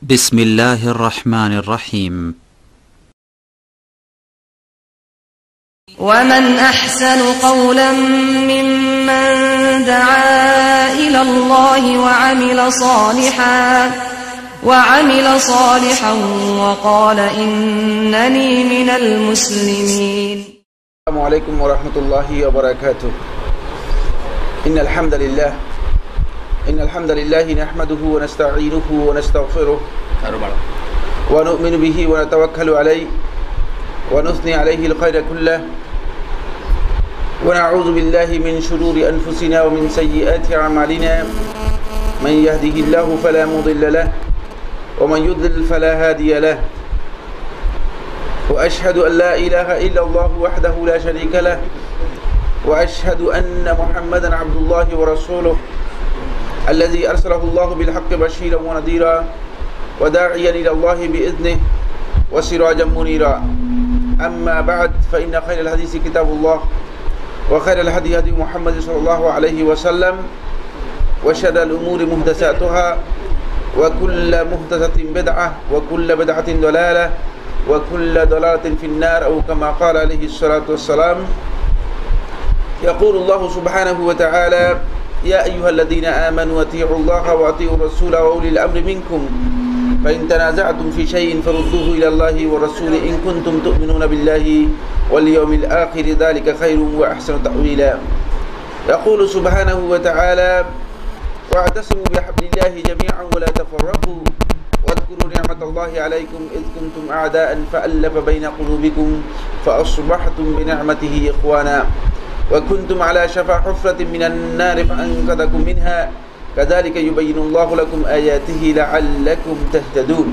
بسم الله الرحمن الرحيم. ومن أحسن قولا ممن دعا إلى الله وعمل صالحا وقال إنني من المسلمين. السلام عليكم ورحمة الله وبركاته. إن الحمد لله نحمده ونستعينه ونستغفره ونؤمن به ونتوكل عليه ونثني عليه الخير كله ونعوذ بالله من شرور أنفسنا ومن سيئات أعمالنا. من يهده الله فلا مضل له ومن يضلل فلا هادي له. وأشهد أن لا إله إلا الله وحده لا شريك له وأشهد أن محمدا عبد الله ورسوله الذي أرسله الله بالحق بشيرا ونذيرا وداعيا إلى الله بإذنه وسراجا منيرا. أما بعد فإن خير الحديث كتاب الله وخير الهدي هدي محمد صلى الله عليه وسلم وشر الأمور محدثاتها وكل محدثة بدعة وكل بدعة ضلالة وكل ضلالة في النار أو كما قال عليه الصلاة والسلام. يقول الله سبحانه وتعالى: يا أيها الذين آمنوا أطيعوا الله وأطيعوا الرسول وأولي الأمر منكم فإن تنازعتم في شيء فردوه إلى الله والرسول إن كنتم تؤمنون بالله واليوم الآخر ذلك خير وأحسن تأويلا. يقول سبحانه وتعالى: واعتصموا بحبل الله جميعا ولا تفرقوا واذكروا نعمة الله عليكم إذ كنتم أعداء فألف بين قلوبكم فأصبحتم بنعمته إخوانا وكنتم على شفا حفرة من النار فأنقذكم منها كذلك يبين الله لكم آياته لعلكم تهتدون.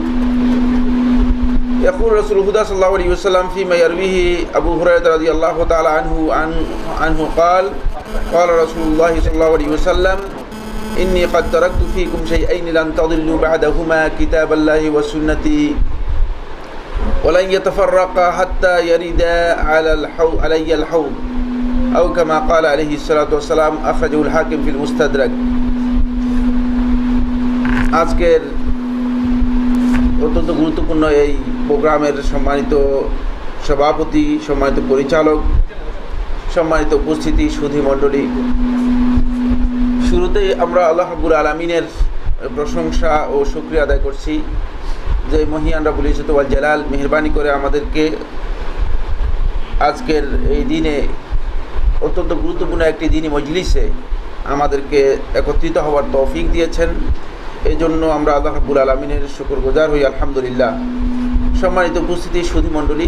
يقول رسول الله صلى الله عليه وسلم فيما يرويه أبو هريرة رضي الله تعالى عنه قال: قال رسول الله صلى الله عليه وسلم: إني قد تركت فيكم شيئين لن تضلوا بعدهما كتاب الله وسنتي ولن يتفرقا حتى يردا علي الحوض أو كما قال عليه الصلاة والسلام أخرجه الحاكم في المستدرك. আজকের অত্যন্ত গুরুত্বপূর্ণ এই প্রোগ্রামের সম্মানিত সভাপতি, সম্মানিত পরিচালক, সম্মানিত উপস্থিতি, সুধী মণ্ডলী, শুরুতেই আমরা আল্লাহ রাব্বুল আলামিনের প্রশংসা ও শুকরিয়া আদায় করছি যে মহিয়ান রাব্বুল ইজ্জত ওয়াল জালাল মেহেরবানি করে আমাদেরকে আজকের এই দিনে অত্যন্ত গুরুত্বপূর্ণ একটি দিনী মজলিসে আমাদেরকে একত্রিত হওয়ার তৌফিক দিয়েছেন। এই জন্য আমরা আল্লাহ রাব্বুল আলামিনের শুকরগুজার হই, আলহামদুলিল্লাহ। সম্মানিত উপস্থিতি, সুধী মণ্ডলী,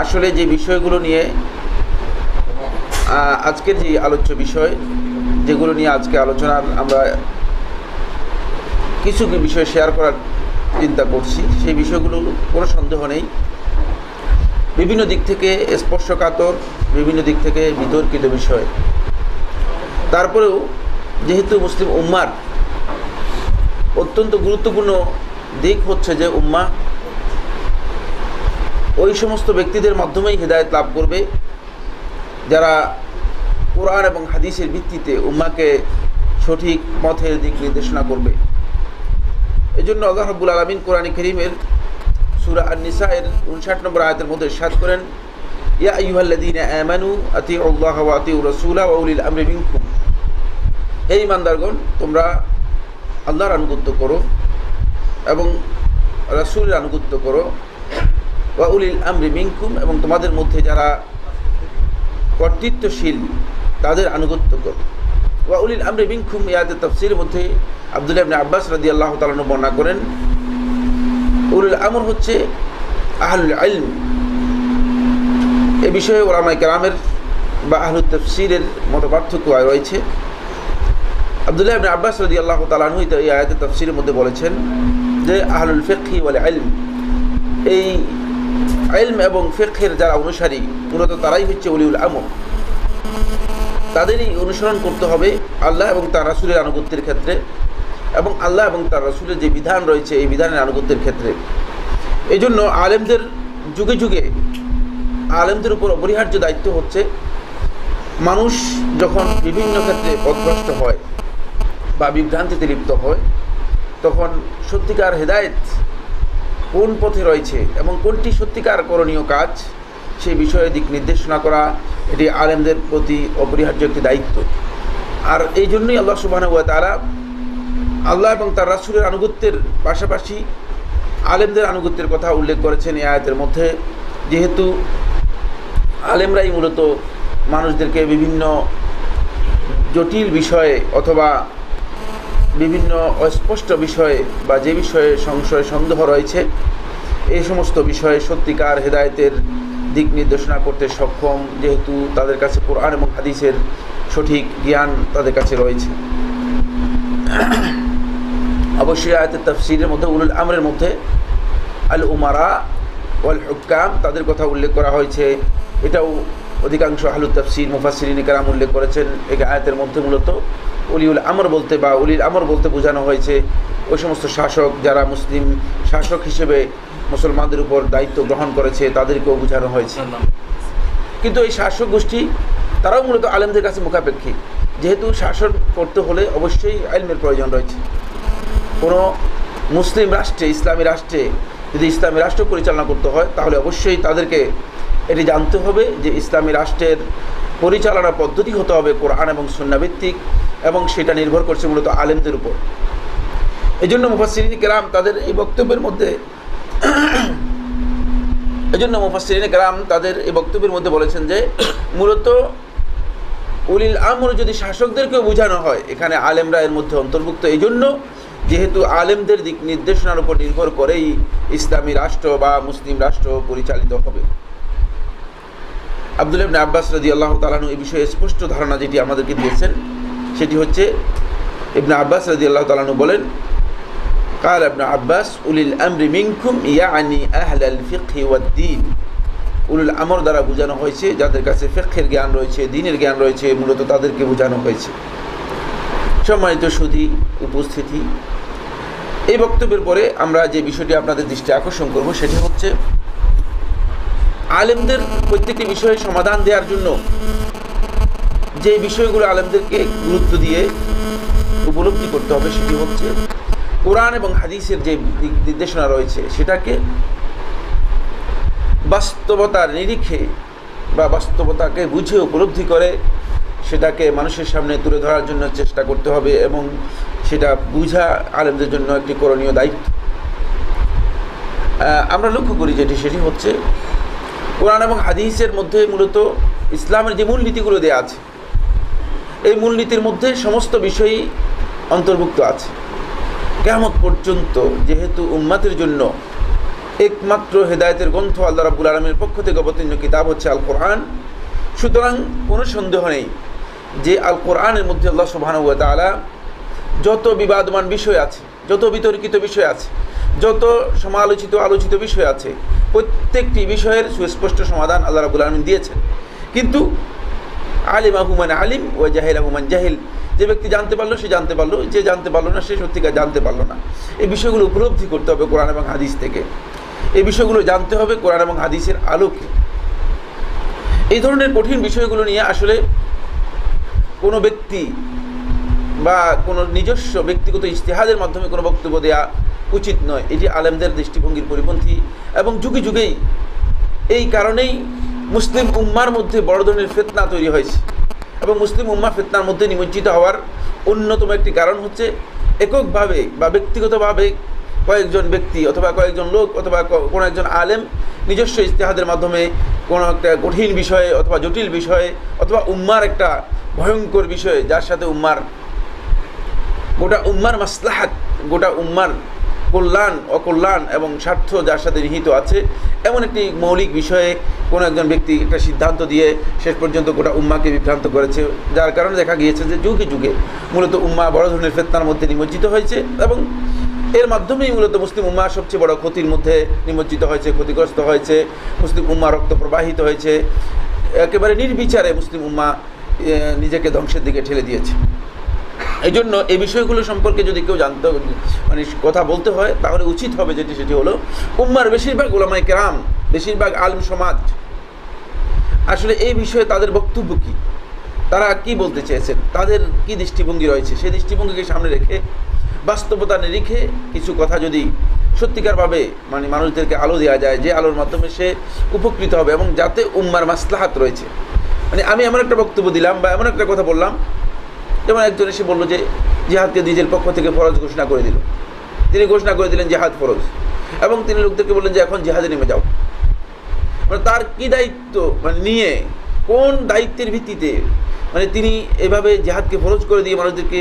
আসলে যে বিষয়গুলো নিয়ে আজকের যে আলোচ্য বিষয়, যেগুলো নিয়ে আজকে আলোচনার আমরা কিছু বিষয় শেয়ার করার চিন্তা করছি, সেই বিষয়গুলো কোনো সন্দেহ নেই বিভিন্ন দিক থেকে স্পর্শকাতর, বিভিন্ন দিক থেকে বিতর্কিত বিষয়। তারপরেও যেহেতু মুসলিম উম্মার অত্যন্ত গুরুত্বপূর্ণ দিক হচ্ছে যে উম্মা ওই সমস্ত ব্যক্তিদের মাধ্যমেই হিদায়াত লাভ করবে যারা কোরআন এবং হাদিসের ভিত্তিতে উম্মাকে সঠিক পথের দিক নির্দেশনা করবে। এজন্য আল্লাহ রাব্বুল আলামিন কোরআন কারীমের সূরা আন-নিসা-এর 59 নম্বর আয়াতের মধ্যে ইরশাদ করেন: ইয়া আইয়ুহাল্লাযীনা আমানু আতিউল্লাহ ওয়া আতিউর রাসূলা ওয়া উলিল আমরি মিনকুম। হে ঈমানদারগণ, তোমরা আল্লাহর আনুগত্য করো এবং রাসূলের আনুগত্য করো, ওয়া উলিল আমরি মিনকুম, এবং তোমাদের মধ্যে যারা কর্তৃত্বশীল তাদের আনুগত্য করো। ওয়া উলিল আমরি মিনকুম এই আয়াতের তাফসীরের মধ্যে আব্দুল্লাহ ইবনে আব্বাস রাদিয়াল্লাহু তাআলা আনহু বর্ণনা করেন, উলুল আমর হচ্ছে আহলুল ইলম। এ বিষয়ে উলামায়ে কেরামের বা আহলুত তাফসীরের মতপার্থক্য রয়েছে। আব্দুল্লাহ ইবনে আব্বাস রাদিয়াল্লাহু তাআলা আনহু এই আয়াতের তাফসীরের মধ্যে বলেছেন যে আহলুল ফিকহি ওয়াল ইলম, এই ইলম এবং ফিকহের যারা অনুসারী মূলত তারাই হচ্ছে উলিউল আমর। তাদেরই অনুসরণ করতে হবে আল্লাহ এবং তার রাসূলের আনুগত্যের ক্ষেত্রে, এবং আল্লাহ এবং তার রাসূলের যে বিধান রয়েছে এই বিধানের আনুগত্যের ক্ষেত্রে। এই জন্য আলেমদের যুগে যুগে আলেমদের উপর অপরিহার্য দায়িত্ব হচ্ছে মানুষ যখন বিভিন্ন ক্ষেত্রে পথভ্রষ্ট হয় বা বিভ্রান্তিতে লিপ্ত হয় তখন সত্যিকার হেদায়েত কোন পথে রয়েছে এবং কোনটি সত্যিকার করণীয় কাজ সেই বিষয়ে দিক নির্দেশনা করা এটি আলেমদের প্রতি অপরিহার্য একটি দায়িত্ব। আর এই জন্যই আল্লাহ সুবহানাহু ওয়া তাআলা আল্লাহ এবং তার রাসূলের আনুগত্যের পাশাপাশি আলেমদের আনুগত্যের কথা উল্লেখ করেছেন এই আয়াতের মধ্যে, যেহেতু আলেমরাই মূলত মানুষদেরকে বিভিন্ন জটিল বিষয়ে অথবা বিভিন্ন অস্পষ্ট বিষয়ে বা যে বিষয়ে সংশয় সন্দেহ রয়েছে এই সমস্ত বিষয়ে সত্যিকার হেদায়েতের দিক নির্দেশনা করতে সক্ষম, যেহেতু তাদের কাছে কোরআন এবং হাদিসের সঠিক জ্ঞান তাদের কাছে রয়েছে। অবশ্যই আয়াতের তাফসীরের মধ্যে উলুল আমরের মধ্যে আল উমারা ওয়াল হুক্কাম তাদের কথা উল্লেখ করা হয়েছে। এটাও অধিকাংশ আহলুত তাফসীর মুফাসসিরিন কেরাম উল্লেখ করেছেন। এই আয়াতের মধ্যে মূলত উলিউল আমর বলতে বা উলিল আমর বলতে বোঝানো হয়েছে ওই সমস্ত শাসক যারা মুসলিম শাসক হিসেবে মুসলমানদের উপর দায়িত্ব গ্রহণ করেছে, তাদেরকেও বোঝানো হয়েছে। কিন্তু এই শাসক গোষ্ঠী তারাও মূলত আলেমদের কাছে মুখাপেক্ষী, যেহেতু শাসন করতে হলে অবশ্যই ইলমের প্রয়োজন রয়েছে। কোনো মুসলিম রাষ্ট্রে, ইসলামী রাষ্ট্রে যদি ইসলামী রাষ্ট্র পরিচালনা করতে হয় তাহলে অবশ্যই তাদেরকে এটি জানতে হবে যে ইসলামী রাষ্ট্রের পরিচালনা পদ্ধতি হতে হবে কোরআন এবং সুন্নাহ ভিত্তিক, এবং সেটা নির্ভর করছে মূলত আলেমদের উপর। এই জন্য মুফাসসিরিন কেরাম তাদের এই বক্তব্যের মধ্যে বলেছেন যে মূলত উলিল আমর যদি শাসকদেরকেও বোঝানো হয়, এখানে আলেমরা এর মধ্যে অন্তর্ভুক্ত। এই জন্য যেহেতু আলেমদের দিক নির্দেশনার উপর নির্ভর করেই ইসলামী রাষ্ট্র বা মুসলিম রাষ্ট্র পরিচালিত হবে। আব্দুল্লাহ ইবনে আব্বাস রাদিয়াল্লাহু তাআলা আনহু এই বিষয়ে স্পষ্ট ধারণা যেটি আমাদেরকে দিয়েছেন সেটি হচ্ছে, ইবনে আব্বাস রাদিয়াল্লাহু তাআলা আনহু বলেন, قال ابن عباس أولي الأمر منكم يعني أهل الفقه والدين। উলুল আমর দ্বারা বোঝানো হয়েছে যাদের কাছে ফিকহের জ্ঞান রয়েছে, দ্বীনের জ্ঞান রয়েছে, মূলত তাদেরকে বোঝানো হয়েছে। সম্মানিত সুধী উপস্থিতি, এই বক্তব্যের পরে আমরা যে বিষয়টি আপনাদের দৃষ্টি আকর্ষণ করব সেটি হচ্ছে আলেমদের প্রত্যেকটি বিষয়ে সমাধান দেওয়ার জন্য যে বিষয়গুলো আলেমদেরকে গুরুত্ব দিয়ে উপলব্ধি করতে হবে সেটি হচ্ছে কোরআন এবং হাদিসের যে নির্দেশনা রয়েছে সেটাকে বাস্তবতার নিরিখে বা বাস্তবতাকে বুঝে উপলব্ধি করে সেটাকে মানুষের সামনে তুলে ধরার জন্য চেষ্টা করতে হবে, এবং সেটা বুঝা আলেমদের জন্য একটি করণীয় দায়িত্ব। আমরা লক্ষ্য করি সেটি হচ্ছে কোরআন এবং হাদিসের মধ্যে মূলত ইসলামের যে মূলনীতিগুলো দেওয়া আছে এই মূলনীতির মধ্যে সমস্ত বিষয়ই অন্তর্ভুক্ত আছে। কিয়ামত পর্যন্ত যেহেতু উম্মতের জন্য একমাত্র হেদায়েতের গ্রন্থ আল্লাহ রাব্বুল আলামিনের পক্ষ থেকে অবতীর্ণ কিতাব হচ্ছে আল কোরআন, সুতরাং কোনো সন্দেহ নেই যে আল কোরআনের মধ্যে আল্লাহ সুবহানাহু ওয়া তাআলা যত বিবাদমান বিষয় আছে, যত বিতর্কিত বিষয় আছে, যত আলোচিত বিষয় আছে, প্রত্যেকটি বিষয়ের সুস্পষ্ট সমাধান আল্লাহ রাব্বুল আলামিন দিয়েছেন। কিন্তু আলিমাহু মান আলিম ওয়া জাহিলাহু মান জাহিল, যে ব্যক্তি জানতে পারলো সে জানতে পারলো, যে জানতে পারলো না সে সত্যিকার জানতে পারলো না। এই বিষয়গুলো উপলব্ধি করতে হবে কোরআন এবং হাদিস থেকে, এই বিষয়গুলো জানতে হবে কোরআন এবং হাদিসের আলোকে। এই ধরনের কঠিন বিষয়গুলো নিয়ে আসলে কোনো ব্যক্তি বা কোনো নিজস্ব ব্যক্তিগত ইজতিহাদের মাধ্যমে কোনো বক্তব্য দেওয়া উচিত নয়। এটি আলেমদের দৃষ্টিভঙ্গির পরিপন্থী, এবং যুগে যুগেই এই কারণেই মুসলিম উম্মার মধ্যে বড় ধরনের ফিতনা তৈরি হয়েছে, এবং মুসলিম উম্মা ফিতনার মধ্যে নিমজ্জিত হওয়ার অন্যতম একটি কারণ হচ্ছে এককভাবে বা ব্যক্তিগতভাবে কয়েকজন ব্যক্তি অথবা কয়েকজন লোক অথবা কোনো একজন আলেম নিজস্ব ইজতিহাদের মাধ্যমে কোনো একটা কঠিন বিষয়ে অথবা জটিল বিষয়ে অথবা উম্মার একটা ভয়ঙ্কর বিষয়ে, যার সাথে গোটা উম্মার মাসলাহাত, গোটা উম্মার অকল্যাণ এবং স্বার্থ যার সাথে নিহিত আছে, এমন একটি মৌলিক বিষয়ে কোনো একজন ব্যক্তি একটা সিদ্ধান্ত দিয়ে শেষ পর্যন্ত গোটা উম্মাকে বিভ্রান্ত করেছে, যার কারণে দেখা গিয়েছে যে যুগে যুগে মূলত উম্মা বড় ধরনের ফিতনার মধ্যে নিমজ্জিত হয়েছে, এবং এর মাধ্যমেই মূলত মুসলিম উম্মা সবচেয়ে বড় ক্ষতির মধ্যে নিমজ্জিত হয়েছে, ক্ষতিগ্রস্ত হয়েছে। মুসলিম উম্মা রক্ত প্রবাহিত হয়েছে, একেবারে নির্বিচারে মুসলিম উম্মা নিজেকে ধ্বংসের দিকে ঠেলে দিয়েছে। এই জন্য এই বিষয়গুলো সম্পর্কে যদি কেউ কথা বলতে হয় তাহলে উচিত হবে সেটি হলো উম্মার বেশিরভাগ উলামায়ে কেরাম, বেশিরভাগ আলেম সমাজ আসলে এই বিষয়ে তাদের বক্তব্য কী, তারা কি বলতে চেয়েছেন, তাদের কি দৃষ্টিভঙ্গি রয়েছে, সেই দৃষ্টিভঙ্গিকে সামনে রেখে বাস্তবতা নিরিখে কিছু কথা যদি সত্যিকারভাবে মানে মানুষদেরকে আলো দেওয়া যায়, যে আলোর মাধ্যমে সে উপকৃত হবে এবং যাতে উম্মার মাসলাহাত রয়েছে। মানে আমি এমন একটা বক্তব্য দিলাম বা এমন একটা কথা বললাম, যেমন একজন এসে বললো যে জিহাদকে নিজের পক্ষ থেকে ফরজ ঘোষণা করে দিল, তিনি ঘোষণা করে দিলেন জিহাদ ফরজ, এবং তিনি লোকদেরকে বললেন যে এখন জিহাদে নেমে যাও। মানে তার কি দায়িত্ব মানে নিয়ে, কোন দায়িত্বের ভিত্তিতে মানে তিনি এভাবে জিহাদকে ফরজ করে দিয়ে মানুষদেরকে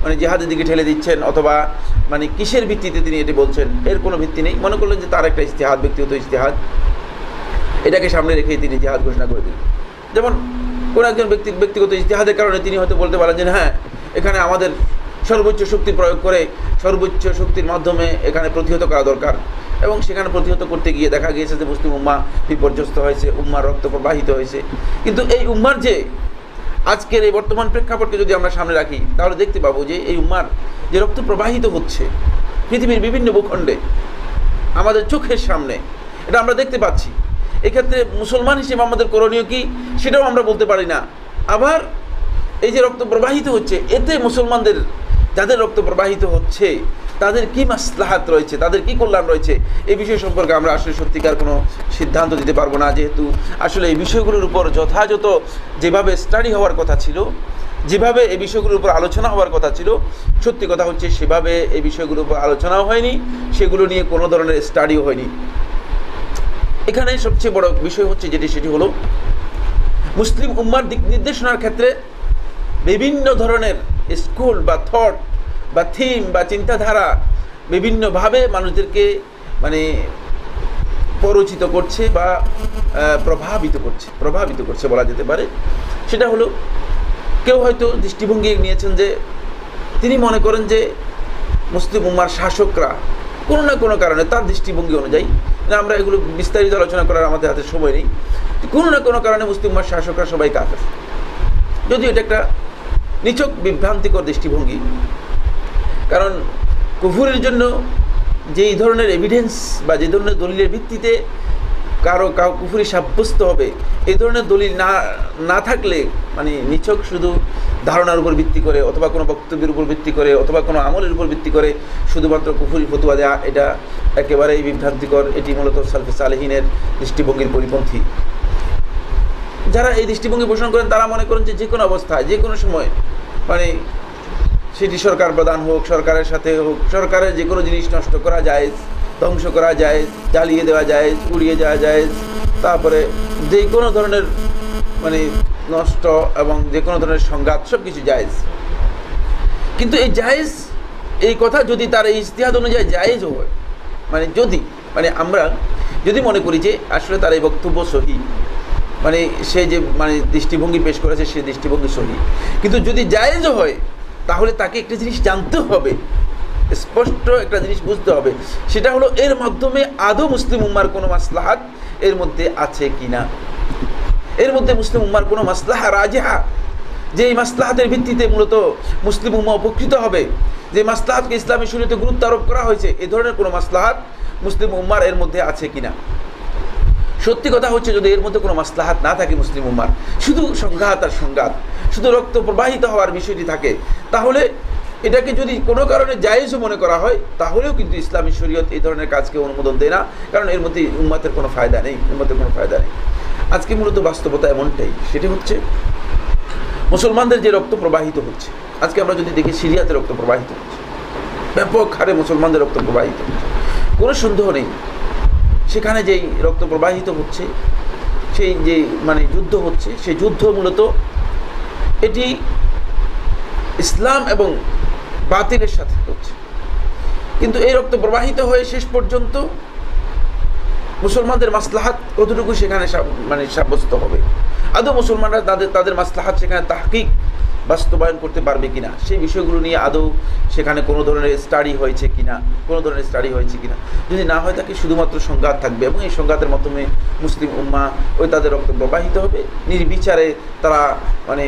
মানে জিহাদের দিকে ঠেলে দিচ্ছেন, অথবা মানে কিসের ভিত্তিতে তিনি এটি বলছেন, এর কোনো ভিত্তি নেই। মনে করলেন যে তার একটা ইজতিহাদ, ব্যক্তিগত ইজতিহাদ, এটাকে সামনে রেখে তিনি জিহাদ ঘোষণা করে দিলেন। যেমন কোনো একজন ব্যক্তিগত ইজতিহাদের কারণে তিনি হয়তো বলতে পারেন যে হ্যাঁ, এখানে আমাদের সর্বোচ্চ শক্তি প্রয়োগ করে সর্বোচ্চ শক্তির মাধ্যমে এখানে প্রতিহত করা দরকার, এবং সেখানে প্রতিহত করতে গিয়ে দেখা গিয়েছে যে মুসলিম উম্মা বিপর্যস্ত হয়েছে, উম্মার রক্ত প্রবাহিত হয়েছে। কিন্তু এই উম্মার যে আজকের এই বর্তমান প্রেক্ষাপটকে যদি আমরা সামনে রাখি, তাহলে দেখতে পাবো যে এই উম্মার যে রক্ত প্রবাহিত হচ্ছে পৃথিবীর বিভিন্ন ভূখণ্ডে আমাদের চোখের সামনে, এটা আমরা দেখতে পাচ্ছি। এক্ষেত্রে মুসলমান হিসেবে আমাদের করণীয় কি, সেটাও আমরা বলতে পারি না। আবার এই যে রক্ত প্রবাহিত হচ্ছে, এতে মুসলমানদের যাদের রক্ত প্রবাহিত হচ্ছে তাদের কি মাসলাহাত রয়েছে, তাদের কি কল্যাণ রয়েছে, এই বিষয় সম্পর্কে আমরা আসলে সত্যিকার কোনো সিদ্ধান্ত দিতে পারবো না, যেহেতু আসলে এই বিষয়গুলোর উপর যথাযথ যেভাবে স্টাডি হওয়ার কথা ছিল, যেভাবে এই বিষয়গুলোর উপর আলোচনা হওয়ার কথা ছিল, সত্যি কথা হচ্ছে সেভাবে এই বিষয়গুলোর উপর আলোচনাও হয়নি, সেগুলো নিয়ে কোনো ধরনের স্টাডিও হয়নি। এখানে সবচেয়ে বড় বিষয় হচ্ছে সেটি হলো মুসলিম উম্মার দিক নির্দেশনার ক্ষেত্রে বিভিন্ন ধরনের স্কুল বা থট বা থিম বা চিন্তাধারা বিভিন্নভাবে মানুষদেরকে মানে প্ররোচিত করছে বা প্রভাবিত করছে বলা যেতে পারে। সেটা হলো, কেউ হয়তো দৃষ্টিভঙ্গি নিয়েছেন যে তিনি মনে করেন যে মুসলিম উম্মার শাসকরা কোনো না কোনো কারণে, তার দৃষ্টিভঙ্গি অনুযায়ী, আমরা এগুলো বিস্তারিত আলোচনা করার আমাদের হাতে সময় নেই, কোনো না কোনো কারণে মুসলিম উম্মার শাসকরা সবাই কাফের। যদিও এটা একটা নিছক বিভ্রান্তিকর দৃষ্টিভঙ্গি, কারণ কুফুরের জন্য যেই ধরনের এভিডেন্স বা যে ধরনের দলিলের ভিত্তিতে কারো কুফুরি সাব্যস্ত হবে, এই ধরনের দলিল না থাকলে মানে নিছক শুধু ধারণার উপর ভিত্তি করে অথবা কোনো বক্তব্যের উপর ভিত্তি করে অথবা কোনো আমলের উপর ভিত্তি করে শুধুমাত্র কুফুরি ফতোয়া দেওয়া, এটা একেবারেই বিভ্রান্তিকর। এটি মূলত সালফে সালেহিনের দৃষ্টিভঙ্গির পরিপন্থী। যারা এই দৃষ্টিভঙ্গি পোষণ করেন তারা মনে করেন যে কোনো অবস্থায়, যে কোনো সময়, মানে সেটি সরকার প্রধান হোক, সরকারের সাথে হোক, সরকারের যে কোনো জিনিস নষ্ট করা যায়, ধ্বংস করা যায়, জ্বালিয়ে দেওয়া যায়, উড়িয়ে যাওয়া যায়, তারপরে যে কোনো ধরনের মানে নষ্ট এবং যে কোনো ধরনের সংঘাত সব কিছু জায়েজ। কিন্তু এই জায়েজ, এই কথা যদি তার এই ইজতিহাদ অনুযায়ী জায়েজও হয়, মানে আমরা যদি মনে করি যে আসলে তার এই বক্তব্য সহি, মানে সে যে মানে দৃষ্টিভঙ্গি পেশ করেছে সে দৃষ্টিভঙ্গি সহি, কিন্তু যদি জায়েজও হয় তাহলে তাকে একটা জিনিস জানতে হবে, স্পষ্ট একটা জিনিস বুঝতে হবে, সেটা হলো এর মাধ্যমে আদৌ মুসলিম উম্মার কোনো মাসলাহাত এর মধ্যে আছে কিনা, এর মধ্যে মুসলিম উম্মার কোনো মাসলাহা রাজিহা, যে এই মাসলাহাতের ভিত্তিতে মূলত মুসলিম উম্মা উপকৃত হবে, যে মাসলাহাতকে ইসলামী শরীয়তে গুরুত্ব আরোপ করা হয়েছে, এই ধরনের কোনো মাসলাহাত মুসলিম উম্মার এর মধ্যে আছে কিনা। সত্যি কথা হচ্ছে যদি এর মধ্যে কোনো মাসলাহাত না থাকে মুসলিম উম্মার, শুধু সংঘাত আর সংঘাত, শুধু রক্ত প্রবাহিত হওয়ার বিষয়টি থাকে, তাহলে এটাকে যদি কোনো কারণে জায়েজও মনে করা হয়, তাহলেও কিন্তু ইসলামী শরীয়ত এই ধরনের কাজকে অনুমোদন দেয় না, কারণ এর মধ্যে উম্মাতের কোনো ফায়দা নেই, আজকে মূলত বাস্তবতা এমনটাই। সেটি হচ্ছে মুসলমানদের যে রক্ত প্রবাহিত হচ্ছে, আজকে আমরা যদি দেখি সিরিয়াতে রক্ত প্রবাহিত হচ্ছে, ব্যাপক হারে মুসলমানদের রক্ত প্রবাহিত হচ্ছে, কোনো সন্দেহ নেই সেখানে যেই রক্ত প্রবাহিত হচ্ছে, সেই যে মানে যুদ্ধ হচ্ছে, সেই যুদ্ধ মূলত এটি ইসলাম এবং বাতিলের সাথে হচ্ছে। কিন্তু এই রক্ত প্রবাহিত হয়ে শেষ পর্যন্ত মুসলমানদের মাসলাহাত কতটুকু সেখানে মানে সাব্যস্ত হবে, আদৌ মুসলমানরা তাদের মাসলাহাত সেখানে তাহকিক বাস্তবায়ন করতে পারবে কিনা, সেই বিষয়গুলো নিয়ে আদৌ সেখানে কোনো ধরনের স্টাডি হয়েছে কিনা, যদি না হয় তাকে শুধুমাত্র সংঘাত থাকবে এবং এই সংঘাতের মাধ্যমে মুসলিম উম্মা ওই তাদের রক্ত প্রবাহিত হবে, নির্বিচারে তারা মানে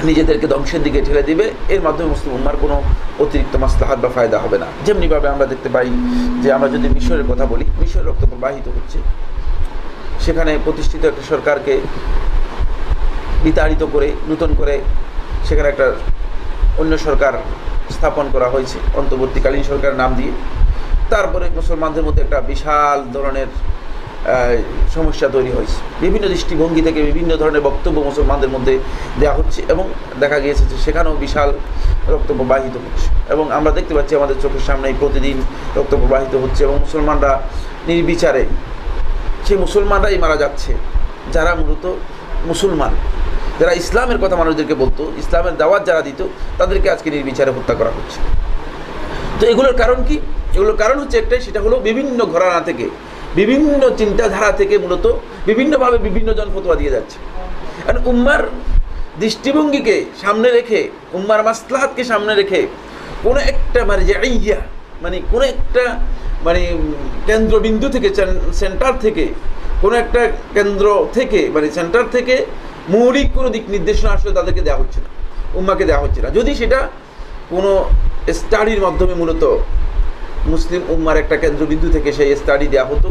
নিজেদেরকে ধ্বংসের দিকে ঠেলে দিবে, এর মাধ্যমে মুসলিম উম্মার কোনো অতিরিক্ত মাসলাহাত বা ফায়দা হবে না। যেমনিভাবে আমরা দেখতে পাই যে আমরা যদি মিশরের কথা বলি, মিশরের রক্ত প্রবাহিত হচ্ছে, সেখানে প্রতিষ্ঠিত একটা সরকারকে বিতাড়িত করে নতুন করে সেখানে একটা অন্য সরকার স্থাপন করা হয়েছে অন্তর্বর্তীকালীন সরকারের নাম দিয়ে। তারপরে মুসলমানদের মধ্যে একটা বিশাল ধরনের সমস্যা তৈরি হয়েছে, বিভিন্ন দৃষ্টিভঙ্গি থেকে বিভিন্ন ধরনের বক্তব্য মুসলমানদের মধ্যে দেওয়া হচ্ছে এবং দেখা গিয়েছে যে সেখানেও বিশাল রক্ত প্রবাহিত হচ্ছে এবং আমরা দেখতে পাচ্ছি আমাদের চোখের সামনেই প্রতিদিন রক্ত প্রবাহিত হচ্ছে এবং মুসলমানরা নির্বিচারে, সেই মুসলমানরাই মারা যাচ্ছে যারা মূলত মুসলমান, যারা ইসলামের কথা মানুষদেরকে বলতো, ইসলামের দাওয়াত যারা দিত, তাদেরকে আজকে নির্বিচারে হত্যা করা হচ্ছে। তো এগুলোর কারণ কি? এগুলোর কারণ হচ্ছে একটাই, সেটা হলো বিভিন্ন ঘরানা থেকে, বিভিন্ন চিন্তাধারা থেকে মূলত বিভিন্নভাবে বিভিন্নজন ফতোয়া দিয়ে যাচ্ছে। আর উম্মার দৃষ্টিভঙ্গিকে সামনে রেখে, উম্মার মাসলাহাতকে সামনে রেখে কোনো একটা মানে কোনো একটা মানে কেন্দ্রবিন্দু থেকে, সেন্টার থেকে, কোনো একটা কেন্দ্র থেকে মানে সেন্টার থেকে মৌলিক কোনো দিক নির্দেশনা আসলে তাদেরকে দেওয়া হচ্ছে না, উম্মাকে দেওয়া হচ্ছে না। যদি সেটা কোনো স্টাডির মাধ্যমে মূলত মুসলিম উম্মার একটা কেন্দ্রবিন্দু থেকে সেই স্টাডি দেওয়া হতো,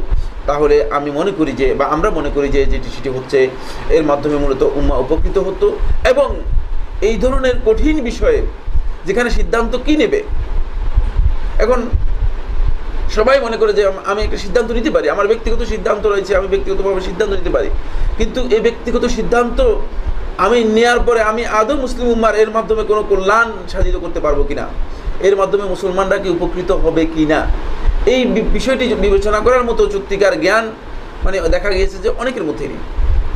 তাহলে আমি মনে করি যে, বা আমরা মনে করি যে যেটি সেটি হচ্ছে, এর মাধ্যমে মূলত উম্মা উপকৃত হতো। এবং এই ধরনের কঠিন বিষয়ে যেখানে সিদ্ধান্ত কি নেবে, এখন সবাই মনে করে যে আমি একটা সিদ্ধান্ত নিতে পারি, আমার ব্যক্তিগত সিদ্ধান্ত রয়েছে, আমি ব্যক্তিগতভাবে সিদ্ধান্ত নিতে পারি, কিন্তু এই ব্যক্তিগত সিদ্ধান্ত আমি নেওয়ার পরে আমি আদৌ মুসলিম উম্মার এর মাধ্যমে কোনো কল্যাণ সাধিত করতে পারবো কিনা, এর মাধ্যমে মুসলমানরা কি উপকৃত হবে কি না, এই বিষয়টি বিবেচনা করার মতো সত্যিকার জ্ঞান মানে দেখা গিয়েছে যে অনেকের মধ্যে নেই।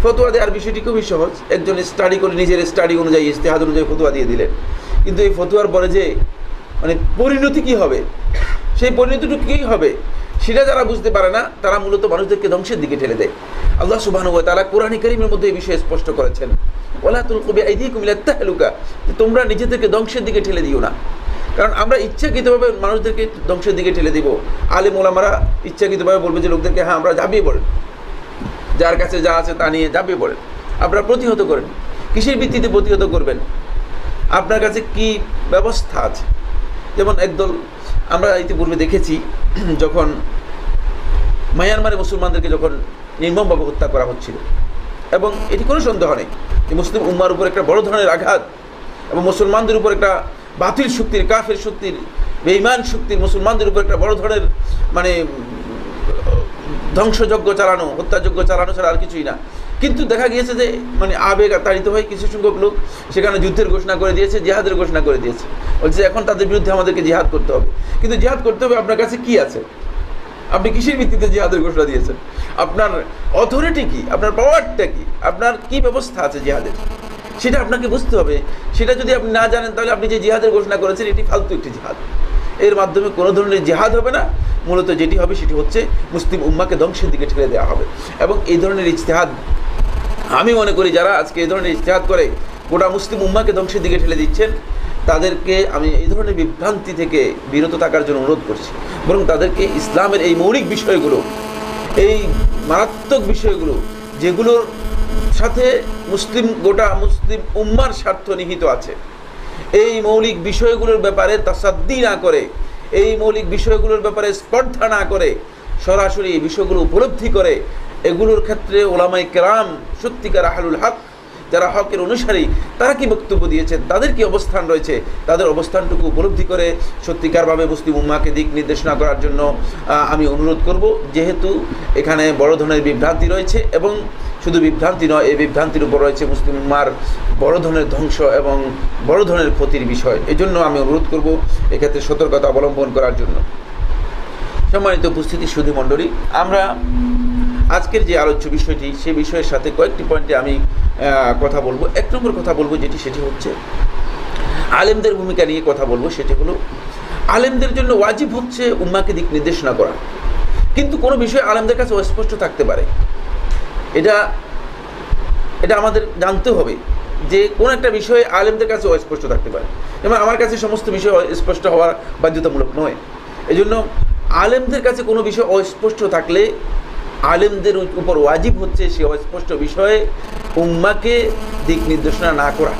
ফতোয়া দেওয়ার বিষয়টি খুবই সহজ, একজন স্টাডি করে নিজের স্টাডি অনুযায়ী, ইজতিহাদ অনুযায়ী ফতোয়া দিয়ে দিলেন, কিন্তু এই ফতোয়ার পরে যে মানে পরিণতি কী হবে, সেই পরিণতিটুকু কী হবে সেটা যারা বুঝতে পারে না, তারা মূলত মানুষদেরকে ধ্বংসের দিকে ঠেলে দেয়। আল্লাহ সুবহানাহু ওয়া তাআলা কোরআন কারীমের মধ্যে এই বিষয়ে স্পষ্ট করেছেন, ওয়ালা তুলকু বিআইদিকুম ইলা তাহলুকা, তোমরা নিজেদেরকে ধ্বংসের দিকে ঠেলে দিও না। কারণ আমরা ইচ্ছাকৃতভাবে মানুষদেরকে ধ্বংসের দিকে ঠেলে দিব। আলেম ওলামারা ইচ্ছাকৃতভাবে বলবে যে লোকদেরকে, হ্যাঁ আমরা ঝাঁপিয়ে পড়েন, যার কাছে যা আছে তা নিয়ে ঝাঁপিয়ে পড়েন, আপনারা প্রতিহত করেন। কিসের ভিত্তিতে প্রতিহত করবেন? আপনার কাছে কি ব্যবস্থা আছে? যেমন একদল আমরা ইতিপূর্বে দেখেছি, যখন মায়ানমারে মুসলমানদেরকে যখন নির্মমভাবে হত্যা করা হচ্ছিল, এবং এটি কোনো সন্দেহ নেই যে মুসলিম উম্মার উপর একটা বড় ধরনের আঘাত এবং মুসলমানদের উপর একটা বাতিল শক্তির, কাফের শক্তির, বেঈমান শক্তির মুসলমানদের উপর একটা বড় ধরনের মানে ধ্বংসযজ্ঞ চালানো, হত্যাযজ্ঞ চালানো ছাড়া আর কিছুই না। কিন্তু দেখা গিয়েছে যে মানে আবেগ তাড়িত হয়ে কিছু সংখ্যক লোক সেখানে যুদ্ধের ঘোষণা করে দিয়েছে, জিহাদের ঘোষণা করে দিয়েছে, বলছে এখন তাদের বিরুদ্ধে আমাদেরকে জিহাদ করতে হবে। কিন্তু জিহাদ করতে হবে, আপনার কাছে কি আছে? আপনি কিসের ভিত্তিতে জিহাদের ঘোষণা দিয়েছেন? আপনার অথরিটি কি? আপনার পাওয়ারটা কি? আপনার কি ব্যবস্থা আছে জিহাদের? সেটা আপনাকে বুঝতে হবে। সেটা যদি আপনি না জানেন, তাহলে আপনি যে জিহাদের ঘোষণা করেছেন এটি ফালতু একটি জিহাদ, এর মাধ্যমে কোনো ধরনের জিহাদ হবে না। মূলত যেটি হবে সেটি হচ্ছে মুসলিম উম্মাকে ধ্বংসের দিকে ঠেলে দেওয়া হবে। এবং এই ধরনের ইজতিহাদ আমি মনে করি যারা আজকে এই ধরনের ইজতিহাদ করে গোটা মুসলিম উম্মাকে ধ্বংসের দিকে ঠেলে দিচ্ছেন, তাদেরকে আমি এই ধরনের বিভ্রান্তি থেকে বিরত থাকার জন্য অনুরোধ করছি। বরং তাদেরকে ইসলামের এই মৌলিক বিষয়গুলো, এই মারাত্মক বিষয়গুলো, যেগুলোর সাথে গোটা মুসলিম উম্মার স্বার্থ নিহিত আছে, এই মৌলিক বিষয়গুলোর ব্যাপারে তাসাদ্দি না করে, এই মৌলিক বিষয়গুলোর ব্যাপারে স্পর্ধা না করে, সরাসরি এই বিষয়গুলো উপলব্ধি করে, এগুলোর ক্ষেত্রে ওলামায়ে কেরাম, সত্যিকার আহলুল হক, যারা হকের অনুসারী, তারা কি বক্তব্য দিয়েছেন, তাদের কি অবস্থান রয়েছে, তাদের অবস্থানটুকু উপলব্ধি করে সত্যিকারভাবে মুসলিম উম্মাকে দিক নির্দেশনা করার জন্য আমি অনুরোধ করব। যেহেতু এখানে বড় ধরনের বিভ্রান্তি রয়েছে, এবং শুধু বিভ্রান্তি নয়, এই বিভ্রান্তির উপর রয়েছে মুসলিম উম্মার বড় ধরনের ধ্বংস এবং বড় ধরনের ক্ষতির বিষয়। এজন্য আমি অনুরোধ করব এক্ষেত্রে সতর্কতা অবলম্বন করার জন্য। সম্মানিত উপস্থিতি সুধী মণ্ডলী, আমরা আজকের যে আলোচ্য বিষয়টি, সেই বিষয়ের সাথে কয়েকটি পয়েন্টে আমি কথা বলবো। এক নম্বর কথা বলবো সেটি হচ্ছে আলেমদের ভূমিকা নিয়ে কথা বলবো। সেটি হলো আলেমদের জন্য ওয়াজিব হচ্ছে উম্মাকে দিক নির্দেশনা করা, কিন্তু কোনো বিষয় আলেমদের কাছে অস্পষ্ট থাকতে পারে। এটা আমাদের জানতে হবে যে কোন একটা বিষয়ে আলেমদের কাছে অস্পষ্ট থাকতে পারে। যেমন আমার কাছে সমস্ত বিষয় স্পষ্ট হওয়ার বাধ্যতামূলক নয়। এজন্য আলেমদের কাছে কোনো বিষয় অস্পষ্ট থাকলে আলেমদের উপর ওয়াজিব হচ্ছে সে অস্পষ্ট বিষয়ে উম্মাকে দিক নির্দেশনা না করা,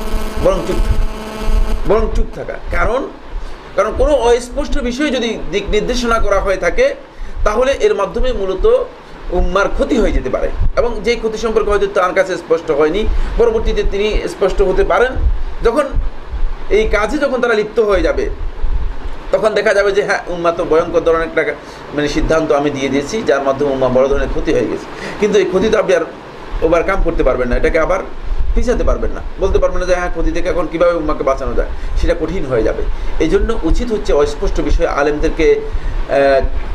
বরং চুপ থাকা। কারণ কোনো অস্পষ্ট বিষয়ে যদি দিক নির্দেশনা করা হয়ে থাকে, তাহলে এর মাধ্যমে মূলত উম্মার ক্ষতি হয়ে যেতে পারে, এবং যেই ক্ষতি সম্পর্কে হয়তো তার কাছে স্পষ্ট হয়নি, পরবর্তীতে তিনি স্পষ্ট হতে পারেন। যখন এই কাজে তারা লিপ্ত হয়ে যাবে, তখন দেখা যাবে যে হ্যাঁ উম্মাহ তো ভয়ঙ্কর ধরনের একটা মানে সিদ্ধান্ত আমি দিয়ে দিয়েছি, যার মাধ্যমে উম্মাহ বড় ধরনের ক্ষতি হয়ে গেছে। কিন্তু এই ক্ষতি তো আপনি আর ওভারকাম করতে পারবেন না, এটাকে আবার পিছাতে পারবেন না, বলতে পারবেন না যে হ্যাঁ ক্ষতি থেকে এখন কীভাবে উম্মাহকে বাঁচানো যায়, সেটা কঠিন হয়ে যাবে। এই জন্য উচিত হচ্ছে অস্পষ্ট বিষয়ে আলেমদেরকে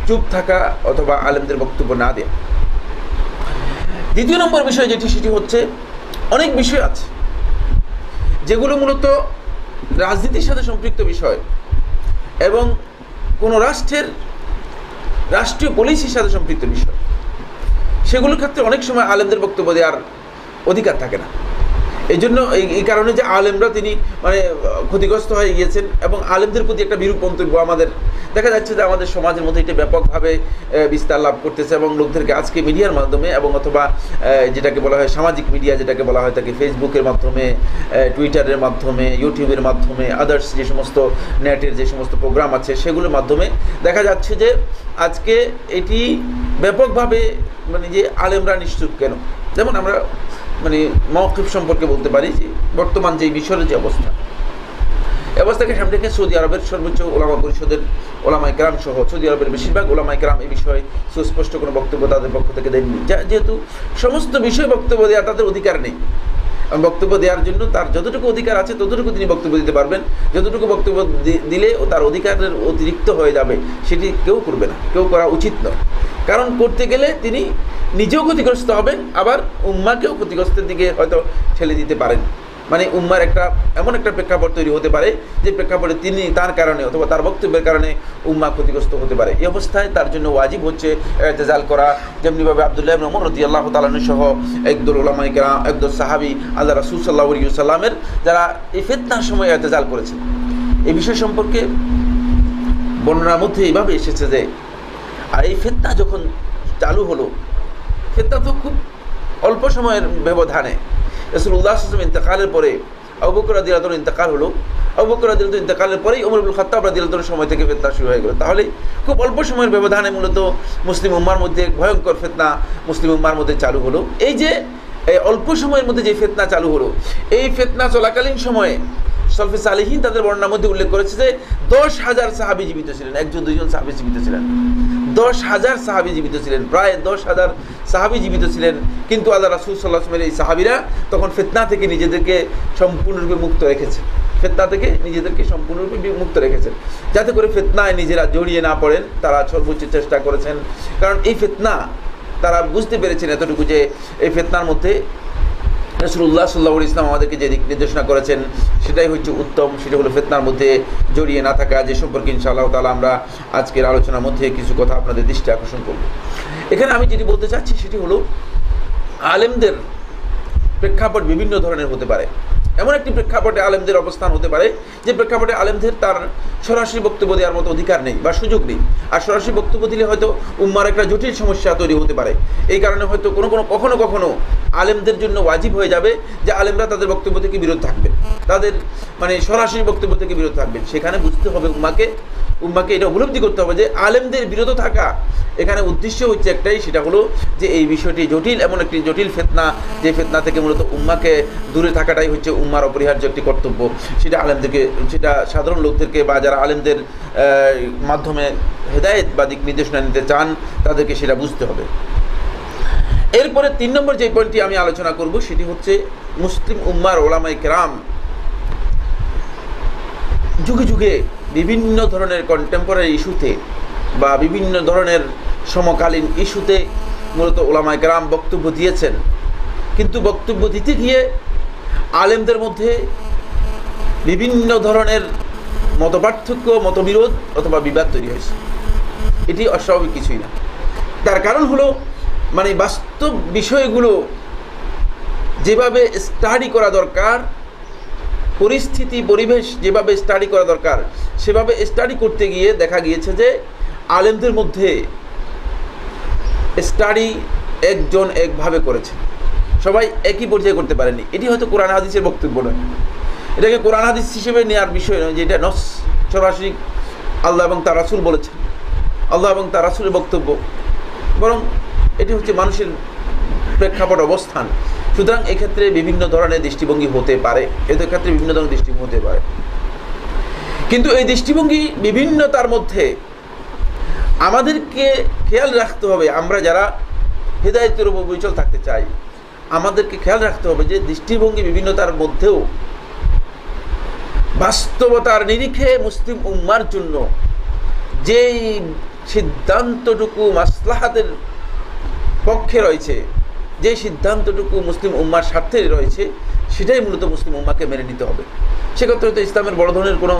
চুপ থাকা অথবা আলেমদের বক্তব্য না দেওয়া। দ্বিতীয় নম্বর বিষয় যেটি, সেটি হচ্ছে অনেক বিষয় আছে যেগুলো মূলত রাজনীতির সাথে সম্পৃক্ত বিষয় এবং কোনো রাষ্ট্রের রাষ্ট্রীয় পলিসির সাথে সম্পৃক্ত বিষয়, সেগুলোর ক্ষেত্রে অনেক সময় আলেমদের বক্তব্য দেওয়ার অধিকার থাকে না। এই জন্য এই কারণে যে আলেমরা তিনি মানে ক্ষতিগ্রস্ত হয়ে গিয়েছেন এবং আলেমদের প্রতি একটা বিরূপ মন্তব্য আমাদের দেখা যাচ্ছে যে আমাদের সমাজের মধ্যে এটা ব্যাপকভাবে বিস্তার লাভ করতেছে এবং লোকদেরকে আজকে মিডিয়ার মাধ্যমে এবং অথবা যেটাকে বলা হয় সামাজিক মিডিয়া, যেটাকে বলা হয় তাকে ফেসবুকের মাধ্যমে, টুইটারের মাধ্যমে, ইউটিউবের মাধ্যমে, আদার্স যে সমস্ত নেটের যে সমস্ত প্রোগ্রাম আছে সেগুলোর মাধ্যমে দেখা যাচ্ছে যে আজকে এটি ব্যাপকভাবে মানে যে আলেমরা নিশ্চুপ কেন। যেমন আমরা মানে মওকিফ সম্পর্কে বলতে পারি যে বর্তমান যে মিশরের যে অবস্থাকে সামনে রেখে সৌদি আরবের সর্বোচ্চ ওলামা পরিষদের ওলামায়ে কেরাম সহ সৌদি আরবের বেশিরভাগ ওলামায়ে কেরাম এই বিষয়ে সুস্পষ্ট কোনো বক্তব্য তাদের পক্ষ থেকে দেননি, যেহেতু সমস্ত বিষয়ে বক্তব্য দেওয়ার তাদের অধিকার নেই। বক্তব্য দেওয়ার জন্য তার যতটুকু অধিকার আছে ততটুকু তিনি বক্তব্য দিতে পারবেন, যতটুকু বক্তব্য দিলে ও তার অধিকারের অতিরিক্ত হয়ে যাবে সেটি কেউ করবে না, কেউ করা উচিত নয়। কারণ করতে গেলে তিনি নিজেও ক্ষতিগ্রস্ত হবেন, আবার উম্মাকেও ক্ষতিগ্রস্তের দিকে হয়তো ঠেলে দিতে পারেন। মানে উম্মার একটা এমন একটা প্রেক্ষাপট তৈরি হতে পারে যে প্রেক্ষাপটে তিনি তার কারণে অথবা তার বক্তব্যের কারণে উম্মা ক্ষতিগ্রস্ত হতে পারে। এই অবস্থায় তার জন্য ওয়াজিব হচ্ছে ইতিজাল করা। যেমনিভাবে আব্দুল্লাহ ইবনে ওমর রাদিয়াল্লাহু তাআলা আনহু সহ একদল উলামায়ে কেরাম, একদল সাহাবী আল্লাহ রাসূল সাল্লাল্লাহু আলাইহি ওয়াসাল্লামের যারা এই ফিতনার সময় ইতিজাল করেছেন, এই বিষয় সম্পর্কে বর্ণনার মধ্যে এইভাবে এসেছে যে আর এই ফিতনা যখন চালু হলো, ফিতনা তো খুব অল্প সময়ের ব্যবধানে রাসূলুল্লাহ সাল্লাল্লাহু আলাইহি ওয়াসাল্লাম ইন্তেকালের পরে আবু বকর রাদিয়াল্লাহু আনহু ইন্তেকাল হলো, আবু বকর রাদিয়াল্লাহু আনহু ইন্তেকালের পরেই ওমর ইবনে খাত্তাব রাদিয়াল্লাহু আনহুর সময় থেকে ফিতনা শুরু হয়ে গেল। তাহলে খুব অল্প সময়ের ব্যবধানে মূলত মুসলিম উম্মার মধ্যে ভয়ঙ্কর ফিতনা মুসলিম উম্মার মধ্যে চালু হলো। এই যে অল্প সময়ের মধ্যে যে ফিতনা চালু হলো, এই ফিতনা চলাকালীন সময়ে সলফে সালেহীন তাদের বর্ণনার মধ্যে উল্লেখ করেছে যে 10,000 সাহাবী জীবিত ছিলেন, একজন দুইজন সাহাবী জীবিত ছিলেন, 10,000 সাহাবী জীবিত ছিলেন, প্রায় 10,000 সাহাবী জীবিত ছিলেন। কিন্তু আল্লাহ রাসূল সাল্লাল্লাহু আলাইহি ওয়াসাল্লামের এই সাহাবীরা তখন ফিতনা থেকে নিজেদেরকে সম্পূর্ণরূপে মুক্ত রেখেছে, ফিতনা থেকে নিজেদেরকে সম্পূর্ণরূপে মুক্ত রেখেছেন, যাতে করে ফিতনায় নিজেরা জড়িয়ে না পড়েন। তারা সর্বোচ্চ চেষ্টা করেছেন, কারণ এই ফিতনা তারা বুঝতে পেরেছেন এতটুকু যে এই ফিতনার মধ্যে রাসূলুল্লাহ সাল্লাল্লাহু আলাইহি ওয়াসাল্লাম আমাদেরকে যে দিক নির্দেশনা করেছেন সেটাই হচ্ছে উত্তম, সেটা হলো ফিতনার মধ্যে জড়িয়ে না থাকা, যে সম্পর্কে ইনশাআল্লাহ তাআলা আমরা আজকের আলোচনার মধ্যে কিছু কথা আপনাদের দৃষ্টি আকর্ষণ করব। এখানে আমি যেটি বলতে চাচ্ছি সেটি হলো আলেমদের প্রেক্ষাপট বিভিন্ন ধরনের হতে পারে। এমন একটি প্রেক্ষাপটে আলেমদের অবস্থান হতে পারে যে প্রেক্ষাপটে আলেমদের তার সরাসরি বক্তব্য দেওয়ার মতো অধিকার নেই বা সুযোগ নেই, আর সরাসরি বক্তব্য দিলে হয়তো উম্মার একটা জটিল সমস্যা তৈরি হতে পারে। এই কারণে হয়তো কখনো কখনো আলেমদের জন্য ওয়াজিব হয়ে যাবে যে আলেমরা তাদের বক্তব্য থেকে বিরত থাকবেন, তাদের মানে সরাসরি বক্তব্য থেকে বিরত থাকবেন। সেখানে বুঝতে হবে উম্মাকে এটা উপলব্ধি করতে হবে যে আলেমদের বিরত থাকা এখানে উদ্দেশ্য হচ্ছে একটাই, সেটা হলো যে এই বিষয়টি জটিল, এমন একটি জটিল ফিতনা, যে ফিতনা থেকে মূলত উম্মাকে দূরে থাকাটাই হচ্ছে উম্মার অপরিহার্য একটি কর্তব্য। সেটা আলেমদেরকে, সেটা সাধারণ লোকদেরকে বা যারা আলেমদের মাধ্যমে হেদায়েত বা দিক নির্দেশনা নিতে চান তাদেরকে সেটা বুঝতে হবে। এরপরে 3 নম্বর যে পয়েন্টটি আমি আলোচনা করব সেটি হচ্ছে মুসলিম উম্মার ওলামায়ে কেরাম যুগে যুগে বিভিন্ন ধরনের কন্টেম্পোরারি ইস্যুতে বা বিভিন্ন ধরনের সমকালীন ইস্যুতে মূলত ওলামায়ে কেরাম বক্তব্য দিয়েছেন, কিন্তু বক্তব্য দিতে গিয়ে আলেমদের মধ্যে বিভিন্ন ধরনের মতপার্থক্য, মতবিরোধ অথবা বিবাদ তৈরি হয়েছে। এটি অস্বাভাবিক কিছুই না। তার কারণ হলো মানে বাস্তব বিষয়গুলো যেভাবে স্টাডি করা দরকার, পরিস্থিতি পরিবেশ যেভাবে স্টাডি করা দরকার সেভাবে স্টাডি করতে গিয়ে দেখা গিয়েছে যে আলেমদের মধ্যে স্টাডি একজন একভাবে করেছে, সবাই একই পর্যায়ে করতে পারেনি। এটি হয়তো কোরআন হাদিসের বক্তব্য নয়, এটাকে কোরআন হাদিস হিসেবে নেওয়ার বিষয় নয় যে এটা নস সরাসরি আল্লাহ এবং তার রাসূল বলেছেন, আল্লাহ এবং তার রাসূলের বক্তব্য, বরং এটি হচ্ছে মানুষের প্রেক্ষাপট অবস্থান। সুতরাং এক্ষেত্রে বিভিন্ন ধরনের দৃষ্টিভঙ্গি হতে পারে, এদের ক্ষেত্রে বিভিন্ন ধরনের দৃষ্টিভঙ্গি হতে পারে। কিন্তু এই দৃষ্টিভঙ্গি বিভিন্নতার মধ্যে আমাদেরকে খেয়াল রাখতে হবে, আমরা যারা হেদায়েতের উপর বিচল থাকতে চাই আমাদেরকে খেয়াল রাখতে হবে যে দৃষ্টিভঙ্গি বিভিন্নতার মধ্যেও বাস্তবতার নিরিখে মুসলিম উম্মার জন্য যেই সিদ্ধান্তটুকু মাসলাহাতের পক্ষে রয়েছে, যে সিদ্ধান্তটুকু মুসলিম উম্মার স্বার্থে রয়েছে, সেটাই মূলত মুসলিম উম্মাকে মেনে নিতে হবে। সেক্ষেত্রে হয়তো ইসলামের বড় ধরনের কোনো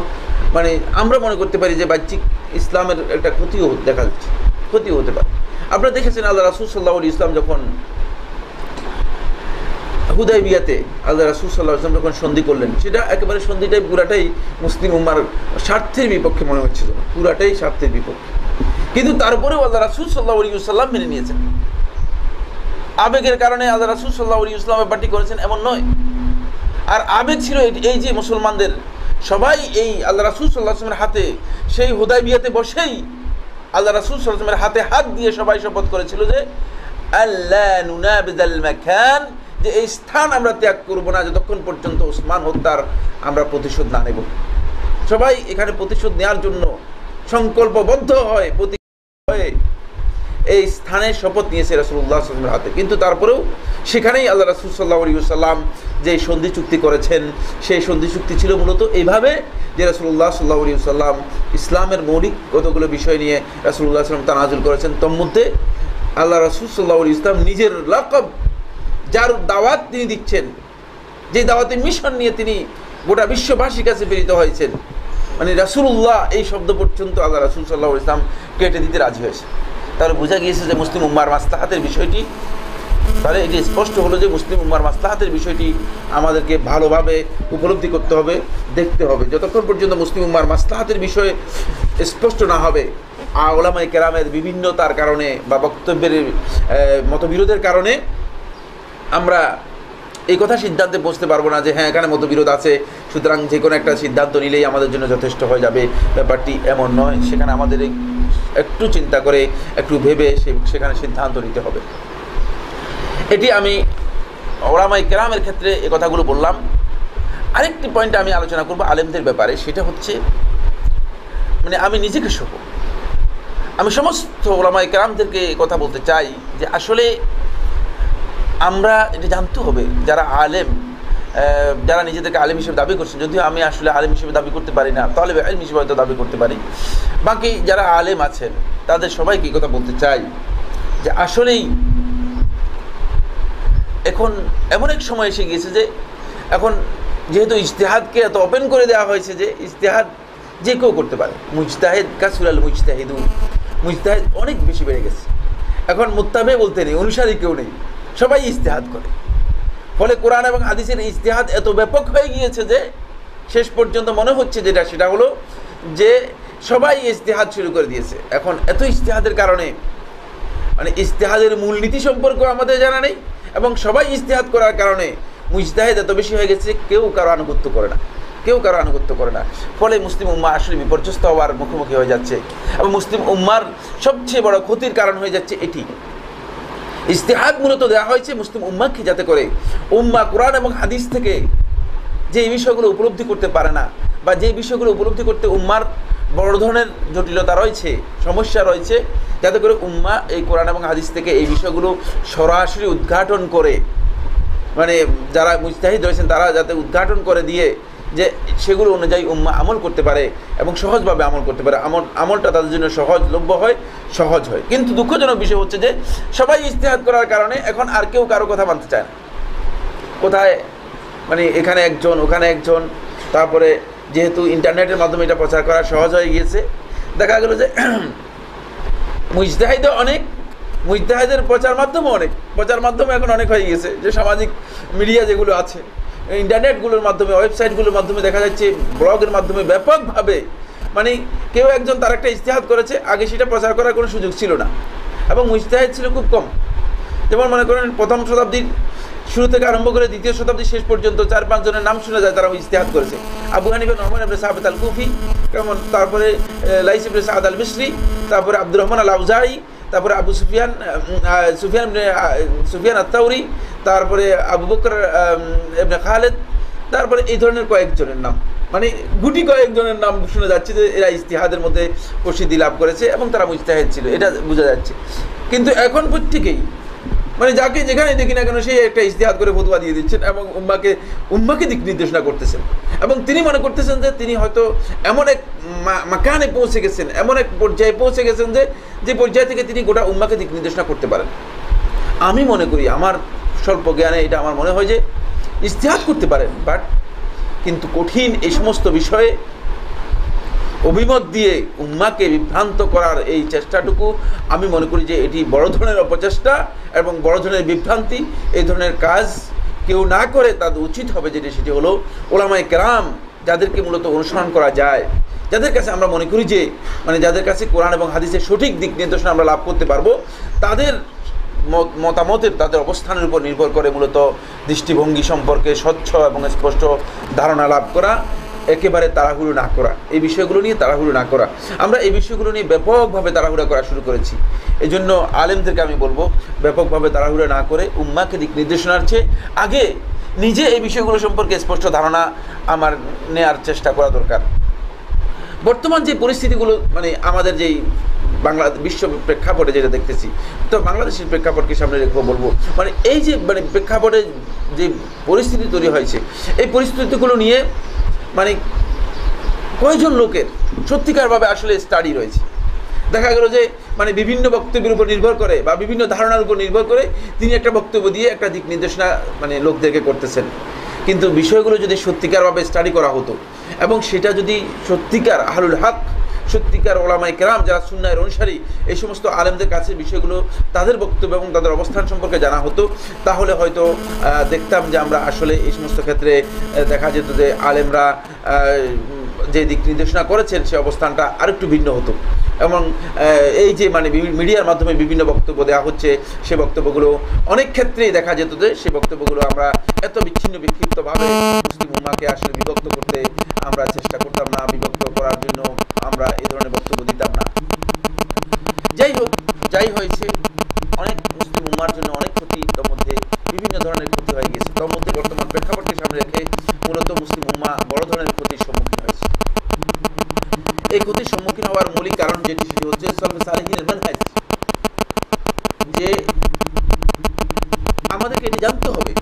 আমরা মনে করতে পারি যে বাহ্যিক ইসলামের একটা ক্ষতিও দেখা যাচ্ছে, ক্ষতিও হতে পারে। আপনারা দেখেছেন আল্লাহ রাসূল সাল্লাল্লাহু আলাইহি ওয়াসাল্লাম যখন হুদায়বিয়াতে আল্লাহ রাসূল সাল্লাল্লাহু আলাইহি ওয়াসাল্লাম যখন সন্ধি করলেন, সেটা একেবারে সন্ধিটাই পুরাটাই মুসলিম উম্মার স্বার্থের বিপক্ষে মনে হচ্ছে, পুরাটাই স্বার্থের বিপক্ষে। কিন্তু তারপরেও আল্লাহ রাসূল সাল্লাল্লাহু আলাইহি ওয়াসাল্লাম মেনে নিয়েছেন। আবেগের কারণে আল্লাহ রাসূল সাল্লাল্লাহু আলাইহি ওয়াসাল্লাম ব্যাপারটি করেছেন এমন নয়। আর আবেগ ছিল এই যে মুসলমানদের সবাই এই আল্লাহ রাসূল সাল্লাল্লাহু আলাইহি ওয়াসাল্লামের হাতে সেই হুদায়বিয়াতে বসেই আল্লাহ রাসূল সাল্লাল্লাহু আলাইহি ওয়াসাল্লামের হাতে হাত দিয়ে সবাই শপথ করেছিল যে আল্লা নুনাবিদাল মাকান, যে এই স্থান আমরা ত্যাগ করব না যতক্ষণ পর্যন্ত ওসমান হত্যার আমরা প্রতিশোধ না নেব। সবাই এখানে প্রতিশোধ নেওয়ার জন্য সংকল্পবদ্ধ হয়ে এই স্থানে শপথ নিয়েছে রাসূলুল্লাহ সাল্লাল্লাহু আলাইহি ওয়াসাল্লামের হাতে। কিন্তু তারপরেও সেখানেই আল্লাহ রাসূল সাল্লাল্লাহু আলাইহি ওয়াসাল্লাম যে সন্ধি চুক্তি করেছেন, সেই সন্ধি চুক্তি ছিল মূলত এইভাবে যে রাসূলুল্লাহ সাল্লাল্লাহু আলাইহি ওয়াসাল্লাম ইসলামের মৌলিক কতগুলো বিষয় নিয়ে রাসূলুল্লাহ সাল্লাল্লাহু আলাইহি ওয়াসাল্লাম তানাজুল করেছেন। তোর মধ্যে আল্লাহ রাসূল সাল্লাল্লাহু আলাইহি ওয়াসাল্লাম নিজের লাকব, যার দাওয়াত তিনি দিচ্ছেন, যে দাওয়াতের মিশন নিয়ে তিনি গোটা বিশ্ববাসীর কাছে প্রেরিত হয়েছেন, রাসূলুল্লাহ এই শব্দ পর্যন্ত আল্লাহ রাসূল সাল্লাল্লাহু আলাইহি ওয়াসাল্লাম কেটে দিতে রাজি হয়েছে। তাহলে বোঝা গিয়েছে যে মুসলিম উম্মার মাসলাহাতের বিষয়টি, তাহলে এটি স্পষ্ট হলো যে মুসলিম উম্মার মাসলাহাতের বিষয়টি আমাদেরকে ভালোভাবে উপলব্ধি করতে হবে, দেখতে হবে। যতক্ষণ পর্যন্ত মুসলিম উম্মার মাসলাহাতের বিষয়ে স্পষ্ট না হবে, উলামায়ে কেরামের বিভিন্নতার কারণে বা বক্তব্যের মতবিরোধের কারণে আমরা এই কথা সিদ্ধান্তে পৌঁছতে পারবো না যে হ্যাঁ এখানে মতবিরোধ আছে, সুতরাং যে কোনো একটা সিদ্ধান্ত নিলেই আমাদের জন্য যথেষ্ট হয়ে যাবে। ব্যাপারটি এমন নয়। সেখানে আমাদের একটু চিন্তা করে, একটু ভেবে সেখানে সিদ্ধান্ত নিতে হবে। এটি আমি উলামায়ে কেরামের ক্ষেত্রে এই কথাগুলো বললাম। আরেকটি পয়েন্ট আমি আলোচনা করব আলেমদের ব্যাপারে, সেটা হচ্ছে আমি নিজেকে সহ আমি সমস্ত উলামায়ে কেরামদেরকে কথা বলতে চাই যে আসলে আমরা এটা জানতে হবে, যারা আলেম, যারা নিজেদেরকে আলেম হিসেবে দাবি করছেন, যদিও আমি আসলে আলেম হিসেবে দাবি করতে পারি না, তাহলে ইলম হিসেবে হয়তো দাবি করতে পারি, বাকি যারা আলেম আছেন তাদের সবাইকে এই কথা বলতে চাই যে আসলেই এখন এমন এক সময় এসে গিয়েছে যে এখন যেহেতু ইজতিহাদকে এত ওপেন করে দেওয়া হয়েছে যে ইজতিহাদ যে কেউ করতে পারে, মুজতাহিদ কাসুরাল মুজতাহিদুন, মুজতাহিদ অনেক বেশি বেড়ে গেছে। এখন মুত্তাবে বলতে নেই, অনুসারী কেউ নেই, সবাই ইজতিহাদ করে। ফলে কোরআন এবং হাদিসের ইজতিহাদ এত ব্যাপক হয়ে গিয়েছে যে শেষ পর্যন্ত মনে হচ্ছে সেটা হলো যে সবাই ইজতিহাদ শুরু করে দিয়েছে। এখন এত ইজতিহাদের কারণে ইজতিহাদের মূলনীতি সম্পর্কে আমাদের জানা নেই, এবং সবাই ইজতিহাদ করার কারণে মুজতাহিদ এত বেশি হয়ে গেছে কেউ কারো আনুগত্য করে না। ফলে মুসলিম উম্মাহ আসলে বিপর্যস্ত হওয়ার মুখোমুখি হয়ে যাচ্ছে, এবং মুসলিম উম্মার সবচেয়ে বড় ক্ষতির কারণ হয়ে যাচ্ছে এটি। ইজতিহাদ মূলত দেওয়া হয়েছে মুসলিম উম্মাহকে, যাতে করে উম্মাহ কোরআন এবং হাদিস থেকে যে বিষয়গুলো উপলব্ধি করতে পারে না, বা যে বিষয়গুলো উপলব্ধি করতে উম্মার বড় ধরনের জটিলতা রয়েছে, সমস্যা রয়েছে, যাতে করে উম্মাহ এই কোরআন এবং হাদিস থেকে এই বিষয়গুলো সরাসরি উদ্ঘাটন করে, যারা মুজতাহিদ রয়েছেন তারা যাতে উদ্ঘাটন করে দিয়ে যে সেগুলো অনুযায়ী উম্মাহ আমল করতে পারে এবং সহজভাবে আমল করতে পারে, আমলটা তাদের জন্য সহজলভ্য হয়, সহজ হয়। কিন্তু দুঃখজনক বিষয় হচ্ছে যে সবাই ইজতিহাদ করার কারণে এখন আর কেউ কারো কথা মানতে চায় না। কোথায় এখানে একজন, ওখানে একজন, তারপরে যেহেতু ইন্টারনেটের মাধ্যমে এটা প্রচার করা সহজ হয়ে গিয়েছে, দেখা গেল যে মুজতাহিদও অনেক, মুজতাহিদের প্রচার মাধ্যমে এখন অনেক হয়ে গিয়েছে, যে সামাজিক মিডিয়া যেগুলো আছে, ইন্টারনেটগুলোর মাধ্যমে, ওয়েবসাইটগুলোর মাধ্যমে দেখা যাচ্ছে, ব্লগের মাধ্যমে ব্যাপকভাবে কেউ একজন তার একটা ইজতিহাদ করেছে, আগে সেটা প্রচার করার কোনো সুযোগ ছিল না, এবং মুজতাহিদ ছিল খুব কম। যেমন মনে করেন প্রথম শতাব্দীর শুরু থেকে আরম্ভ করে দ্বিতীয় শতাব্দীর শেষ পর্যন্ত 4-5 জনের নাম শোনা যায় তারা ইজতিহাদ করেছে। আবু হানিফা নুমান ইবনে সাবিত আল কুফি, তারপরে লাইস ইবনে সাদ আল মিসরি, তারপরে আব্দুর রহমান আল আউজাঈ, তারপরে আবু সুফিয়ান আত-তাওরি, তারপরে আবু বকর ইবনে খালিদ, তারপরে এই ধরনের কয়েকজনের নাম, মানে গুটি কয়েকজনের নাম শোনা যাচ্ছে যে এরা ইজতিহাদের মধ্যে প্রসিদ্ধি লাভ করেছে এবং তারা মুজতাহিদ ছিল, এটা বোঝা যাচ্ছে। কিন্তু এখন প্রত্যেকেই মানে যাকে যেখানে দেখি না কেন সেই একটা ইজতিহাদ করে ফতোয়া দিয়ে দিচ্ছেন এবং উম্মাকে দিক নির্দেশনা করতেছেন, এবং তিনি মনে করতেছেন যে তিনি হয়তো এমন এক মাকানে পৌঁছে গেছেন, এমন এক পর্যায়ে পৌঁছে গেছেন যে পর্যায় থেকে তিনি গোটা উম্মাকে দিক নির্দেশনা করতে পারেন। আমি মনে করি, আমার স্বল্প জ্ঞানে এটা আমার মনে হয় যে ইজতিহাদ করতে পারেন, বাট কিন্তু কঠিন এই সমস্ত বিষয়ে অভিমত দিয়ে উম্মাকে বিভ্রান্ত করার এই চেষ্টাটুকু আমি মনে করি যে এটি বড় ধরনের অপচেষ্টা এবং বড় ধরনের বিভ্রান্তি। এই ধরনের কাজ কেউ না করে তাদের উচিত হবে সেটি হলো ওলামায়ে কেরাম, যাদেরকে মূলত অনুসরণ করা যায়, যাদের কাছে আমরা মনে করি যে মানে যাদের কাছে কোরআন এবং হাদিসের সঠিক দিক নির্দেশনা আমরা লাভ করতে পারবো, তাদের মতামতের, তাদের অবস্থানের উপর নির্ভর করে মূলত দৃষ্টিভঙ্গি সম্পর্কে স্বচ্ছ এবং স্পষ্ট ধারণা লাভ করা, একেবারে তাড়াহুড়ো না করা, এই বিষয়গুলো নিয়ে তাড়াহুড়ো না করা। আমরা এই বিষয়গুলো নিয়ে ব্যাপকভাবে তাড়াহুড়া করা শুরু করেছি। এই জন্য আলেমদেরকে আমি বলবো ব্যাপকভাবে তাড়াহুড়া না করে উম্মাকে দিক নির্দেশনার চেয়ে আগে নিজে এই বিষয়গুলো সম্পর্কে স্পষ্ট ধারণা আমার নেয়ার চেষ্টা করা দরকার। বর্তমান যে পরিস্থিতিগুলো মানে আমাদের যেই বিশ্ব প্রেক্ষাপটে যেটা দেখতেছি, তো বাংলাদেশের প্রেক্ষাপটকে সামনে রেখে বলবো মানে এই যে মানে প্রেক্ষাপটে যে পরিস্থিতি তৈরি হয়েছে, এই পরিস্থিতিগুলো নিয়ে মানে কয়জন লোকের সত্যিকারভাবে আসলে স্টাডি রয়েছে। দেখা গেল যে মানে বিভিন্ন বক্তব্যের উপর নির্ভর করে বা বিভিন্ন ধারণার উপর নির্ভর করে তিনি একটা বক্তব্য দিয়ে একটা দিক নির্দেশনা মানে লোকদেরকে করতেছেন। কিন্তু বিষয়গুলো যদি সত্যিকারভাবে স্টাডি করা হতো এবং সেটা যদি সত্যিকার আহলুল হক, সত্যিকার ওলামায়ে কেরাম যারা সুন্নাহর অনুসারী, এই সমস্ত আলেমদের কাছে বিষয়গুলো তাদের বক্তব্য এবং তাদের অবস্থান সম্পর্কে জানা হতো, তাহলে হয়তো দেখতাম যে আমরা আসলে এই সমস্ত ক্ষেত্রে দেখা যেত যে আলেমরা যে দিক নির্দেশনা করেছেন সে অবস্থানটা আরেকটু ভিন্ন হতো। এবং এই যে মানে মিডিয়ার মাধ্যমে বিভিন্ন বক্তব্য দেওয়া হচ্ছে, সে বক্তব্যগুলো অনেক ক্ষেত্রেই দেখা যেত যে সে বক্তব্যগুলো আমরা এত বিচ্ছিন্ন বিক্ষিপ্তভাবে মুসলিম উম্মাহকে আসলে বিভক্ত করতে আমরা চেষ্টা করতাম না, বিভক্ত করার জন্য আমরা এই ধরনের বক্তব্য দিতাম না। যাই হোক, যাই হয়েছে, অনেক মুসলিম উম্মাহর জন্য অনেক ক্ষতি, তার মধ্যে বিভিন্ন ধরনের ক্ষতি হয়ে গেছে। তার মধ্যে বর্তমান প্রেক্ষাপটকে সামনে রেখে মূলত মুসলিম উম্মাহ বড় ধরনের ক্ষতির সম্মুখীন হয়েছে। এই ক্ষতির সম্মুখীন হওয়ার মৌলিক কারণ যেটি, সেটি হচ্ছে সালফে সালেহিনের মানহাজ। যে আমাদেরকে এটি জানতে হবে,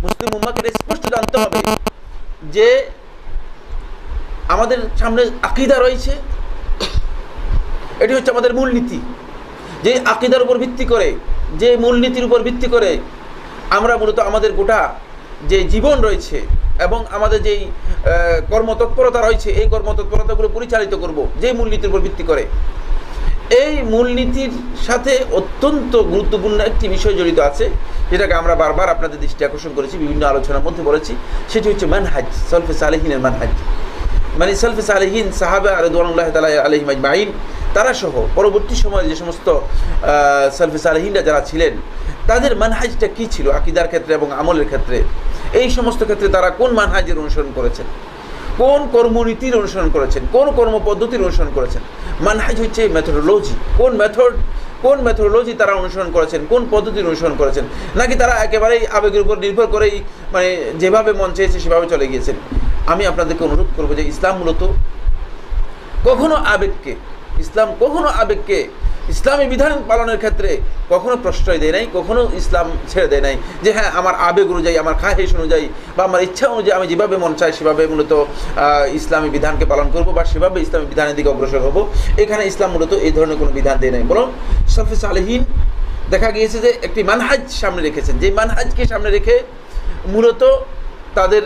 মুসলিম উম্মাহকে স্পষ্ট জানতে হবে যে আমাদের সামনে আকীদা রয়েছে, এটি হচ্ছে আমাদের মূলনীতি। যে আকীদার উপর ভিত্তি করে, যে মূলনীতির উপর ভিত্তি করে আমরা মূলত আমাদের গোটা যে জীবন রয়েছে এবং আমাদের যেই কর্মতৎপরতা রয়েছে, এই কর্মতৎপরতাগুলো পরিচালিত করব, যে মূলনীতির উপর ভিত্তি করে। এই মূলনীতির সাথে অত্যন্ত গুরুত্বপূর্ণ একটি বিষয় জড়িত আছে, যেটাকে আমরা বারবার আপনাদের দৃষ্টি আকর্ষণ করেছি, বিভিন্ন আলোচনার মধ্যে বলেছি, সেটি হচ্ছে মানহাজ, সালফে সালেহিনের মানহাজ। মানে সালফে সালেহিন, সাহাবা রিদওয়ানুল্লাহি তাআলা আলাইহিম আজমাইন, তারা সহ পরবর্তী সময়ে যে সমস্ত সালফে সালেহিনরা যারা ছিলেন, তাদের মানহাজটা কী ছিল আকীদার ক্ষেত্রে এবং আমলের ক্ষেত্রে, এই সমস্ত ক্ষেত্রে তারা কোন মানহাজের অনুসরণ করেছেন, কোন কর্মনীতির অনুসরণ করেছেন, কোন কর্মপদ্ধতির অনুসরণ করেছেন। মানহাজ হচ্ছে মেথোডোলজি, কোন মেথোডোলজি তারা অনুসরণ করেছেন, কোন পদ্ধতির অনুসরণ করেছেন, নাকি তারা একেবারেই আবেগের উপর নির্ভর করেই মানে যেভাবে মন চেয়েছে সেভাবে চলে গিয়েছেন। আমি আপনাদেরকে অনুরোধ করবো যে ইসলাম মূলত কখনো আবেগকে ইসলামী বিধান পালনের ক্ষেত্রে কখনো প্রশ্রয় দেয় নাই, কখনো ইসলাম ছেড়ে দেয় নাই যে হ্যাঁ আমার আবেগ অনুযায়ী, আমার খাহেশ অনুযায়ী বা আমার ইচ্ছা অনুযায়ী আমি যেভাবে মন চাই সেভাবে মূলত ইসলামী বিধানকে পালন করব বা সেভাবে ইসলামী বিধানের দিকে অগ্রসর হব। এখানে ইসলাম মূলত এই ধরনের কোনো বিধান দেয় নাই, বরং সালফে সালেহিন দেখা গিয়েছে যে একটি মানহাজ সামনে রেখেছেন, যে মানহাজকে সামনে রেখে মূলত তাদের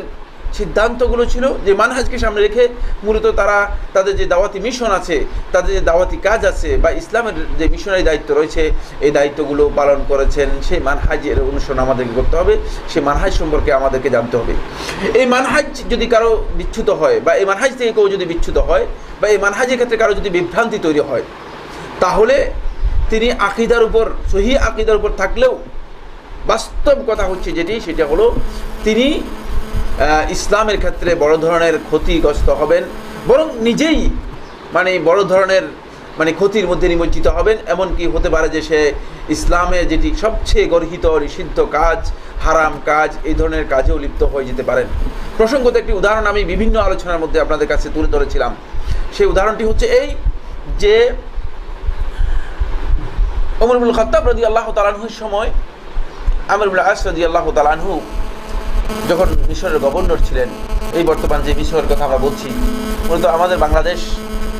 সিদ্ধান্তগুলো ছিল, যে মানহাজকে সামনে রেখে মূলত তারা তাদের যে দাওয়াতি মিশন আছে, তাদের যে দাওয়াতি কাজ আছে বা ইসলামের যে মিশনারি দায়িত্ব রয়েছে, এই দায়িত্বগুলো পালন করেছেন। সেই মানহাজের অনুসরণ আমাদেরকে করতে হবে, সেই মানহাজ সম্পর্কে আমাদেরকে জানতে হবে। এই মানহাজ যদি কারো বিচ্যুত হয় বা এই মানহাজ থেকে কেউ যদি বিচ্যুত হয় বা এই মানহাজের ক্ষেত্রে কারো যদি বিভ্রান্তি তৈরি হয়, তাহলে তিনি আকীদার উপর, সহিহ আকীদার উপর থাকলেও বাস্তব কথা হচ্ছে যেটি, সেটা হলো তিনি ইসলামের ক্ষেত্রে বড় ধরনের ক্ষতিগ্রস্ত হবেন, বরং নিজেই মানে বড় ধরনের মানে ক্ষতির মধ্যে নিমজ্জিত হবেন। এমনকি হতে পারে যে সে ইসলামে যেটি সবচেয়ে গর্হিত নিষিদ্ধ কাজ, হারাম কাজ, এই ধরনের কাজেও লিপ্ত হয়ে যেতে পারেন। প্রসঙ্গত একটি উদাহরণ আমি বিভিন্ন আলোচনার মধ্যে আপনাদের কাছে তুলে ধরেছিলাম। সেই উদাহরণটি হচ্ছে এই যে ওমর ইবনুল খাত্তাব রাদিয়াল্লাহু তাআলা আনহুর সময় আমর ইবনে আস রাদিয়াল্লাহু তাআলা আনহু যখন মিশরের গভর্নর ছিলেন, এই বর্তমান যে মিশরের কথা আমরা বলছি, মূলত আমাদের বাংলাদেশ